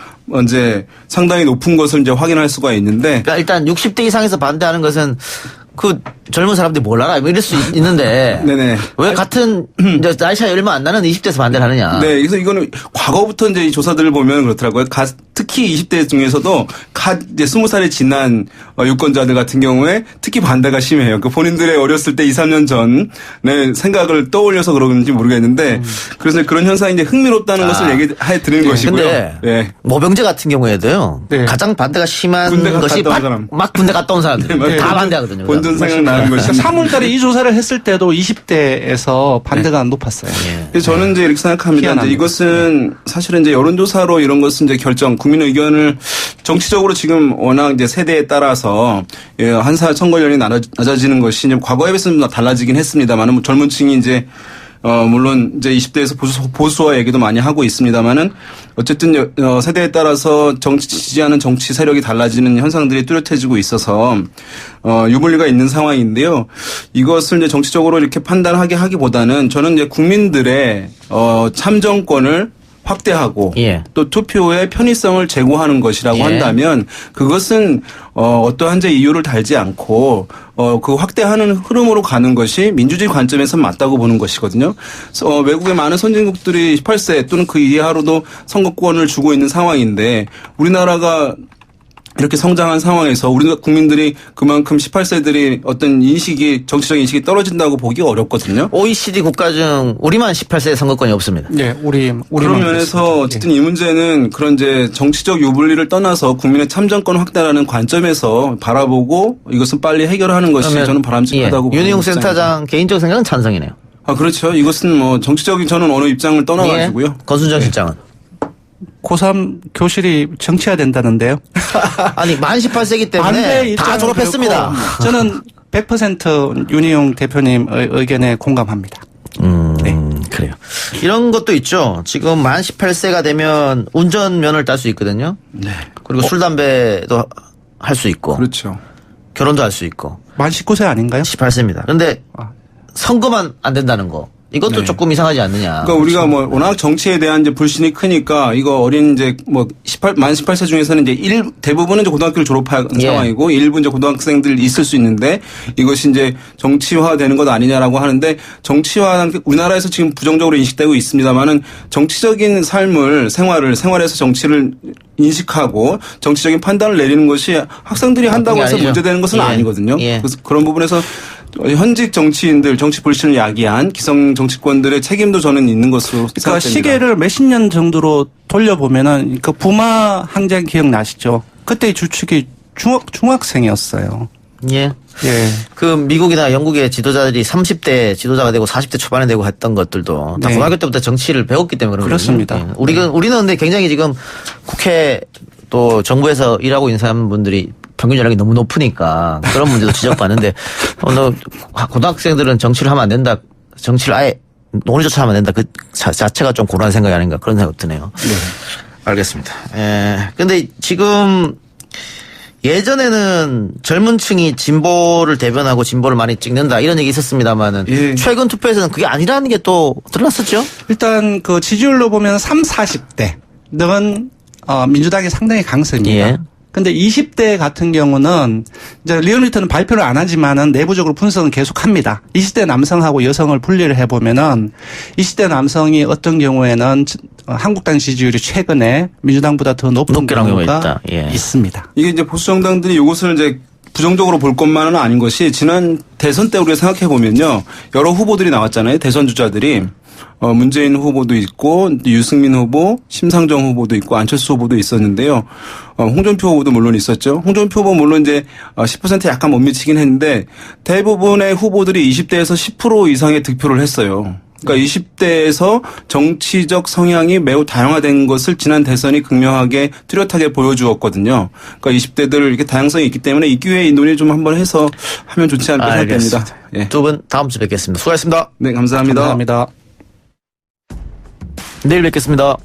이제 상당히 높은 것을 이제 확인할 수가 있는데 그러니까 일단 60대 이상에서 반대하는 것은 그 젊은 사람들이 뭘 알아? 이럴 수 있는데. 네네. 왜 같은 이제 나이 차이 얼마 안 나는 20대에서 반대를 하느냐. 네. 그래서 이거는 과거부터 이제 이 조사들을 보면 그렇더라고요. 특히 20대 중에서도 이제 20살이 지난 유권자들 같은 경우에 특히 반대가 심해요. 그 본인들의 어렸을 때 2, 3년 전의 생각을 떠올려서 그런지 모르겠는데 그래서 그런 현상이 이제 흥미롭다는 것을 얘기해 드리는 것이고요. 근데 네. 모병제 같은 경우에도요. 네. 가장 반대가 심한 것이 막 군대 갔다 온 사람들. 네, 다 반대하거든요. 본전 생각나는 것이. 3월달에 이 조사를 했을 때도 20대에서 반대가 높았어요. 그래서 저는 이제 이렇게 생각합니다. 이제 이것은 사실은 이제 여론조사로 이런 것은 이제 국민 의견을 정치적으로 지금 워낙 이제 세대에 따라서 한 살 선거 연령이 낮아지는 것이 이제 과거에 비해서는 달라지긴 했습니다만은 젊은 층이 이제 물론 이제 20대에서 보수화 얘기도 많이 하고 있습니다만은 어쨌든 세대에 따라서 지지하는 정치 세력이 달라지는 현상들이 뚜렷해지고 있어서 유불리가 있는 상황인데요. 이것을 이제 정치적으로 이렇게 판단하게 하기보다는 저는 이제 국민들의 참정권을 확대하고 또 투표의 편의성을 제고하는 것이라고 한다면 그것은 어떠한 이유를 달지 않고 그 확대하는 흐름으로 가는 것이 민주주의 관점에서 맞다고 보는 것이거든요. 외국의 많은 선진국들이 18세 또는 그 이하로도 선거권을 주고 있는 상황인데 우리나라가 이렇게 성장한 상황에서 우리 국민들이 그만큼 18세들이 어떤 정치적 인식이 떨어진다고 보기가 어렵거든요. OECD 국가 중 우리만 18세 선거권이 없습니다. 네, 우리만 그런 면에서 어쨌든 이 문제는 그런 이제 정치적 유불리를 떠나서 국민의 참정권 확대라는 관점에서 바라보고 이것은 빨리 해결하는 것이 저는 바람직하다고 봅니다. 윤희용 센터장 개인적 생각은 찬성이네요. 그렇죠. 이것은 뭐 정치적인 저는 어느 입장을 떠나가지고요. 건순정 실장은. 고3 교실이 정치해야 된다는데요. 아니 만 18세기 때문에 반대 다 입장은 졸업했습니다. 그렇고 저는 100% 윤희용 대표님의 의견에 공감합니다. 네. 그래요. 이런 것도 있죠. 지금 만 18세가 되면 운전면허를 딸 수 있거든요. 네. 그리고 술, 담배도 할 수 있고. 그렇죠. 결혼도 할 수 있고. 만 19세 아닌가요? 18세입니다. 그런데 선거만 안 된다는 거. 이것도 네. 조금 이상하지 않느냐. 그러니까 우리가 뭐 워낙 정치에 대한 이제 불신이 크니까 이거 어린 이제 뭐 만 18세 중에서는 이제 대부분은 이제 고등학교를 졸업한 예. 상황이고 일부 이제 고등학생들 있을 수 있는데 이것이 이제 정치화되는 것 아니냐라고 하는데 정치화는 우리나라에서 지금 부정적으로 인식되고 있습니다만은 정치적인 생활에서 정치를 인식하고 정치적인 판단을 내리는 것이 학생들이 한다고 해서 아니죠. 문제되는 것은 예. 아니거든요. 예. 그래서 그런 부분에서 현직 정치인들, 정치 불신을 야기한 기성 정치권들의 책임도 저는 있는 것으로 그러니까 생각됩니다. 시계를 몇십 년 정도로 돌려보면은 그러니까 부마 항쟁 기억나시죠? 그때 주축이 중학생이었어요. 예. 예. 그 미국이나 영국의 지도자들이 30대 지도자가 되고 40대 초반에 되고 했던 것들도 다 네. 고등학교 때부터 정치를 배웠기 때문에 그런 그렇습니다. 거거든요. 예. 우리는 근데 굉장히 지금 국회 또 정부에서 일하고 있는 사람분들이 평균 연령이 너무 높으니까 그런 문제도 지적받는데 너 고등학생들은 정치를 하면 안 된다. 정치를 아예 논의조차 하면 안 된다. 그 자체가 좀 고라한 생각이 아닌가 그런 생각 드네요. 네. 알겠습니다. 근데 지금 예전에는 젊은 층이 진보를 대변하고 진보를 많이 찍는다 이런 얘기 있었습니다만은 예. 최근 투표에서는 그게 아니라는 게 또 드러났었죠? 일단 그 지지율로 보면 30, 40대는 민주당이 상당히 강세입니다. 예. 근데 20대 같은 경우는 이제 리얼미터는 발표를 안 하지만은 내부적으로 분석은 계속합니다. 20대 남성하고 여성을 분리를 해보면은 20대 남성이 어떤 경우에는 한국당 지지율이 최근에 민주당보다 더 높은 경우가 있습니다. 이게 이제 보수 정당들이 이것을 이제 부정적으로 볼 것만은 아닌 것이 지난 대선 때 우리가 생각해 보면요 여러 후보들이 나왔잖아요 대선 주자들이. 문재인 후보도 있고 유승민 후보, 심상정 후보도 있고 안철수 후보도 있었는데요. 홍준표 후보도 물론 있었죠. 홍준표 후보 물론 이제 10% 약간 못 미치긴 했는데 대부분의 후보들이 20대에서 10% 이상의 득표를 했어요. 그러니까 20대에서 정치적 성향이 매우 다양화된 것을 지난 대선이 극명하게 뚜렷하게 보여주었거든요. 그러니까 20대들 이렇게 다양성이 있기 때문에 이 기회에 이 논의 좀 한번 해서 하면 좋지 않을까 생각됩니다. 예. 두 분 다음 주에 뵙겠습니다. 수고하셨습니다. 네, 감사합니다. 감사합니다. 내일 뵙겠습니다.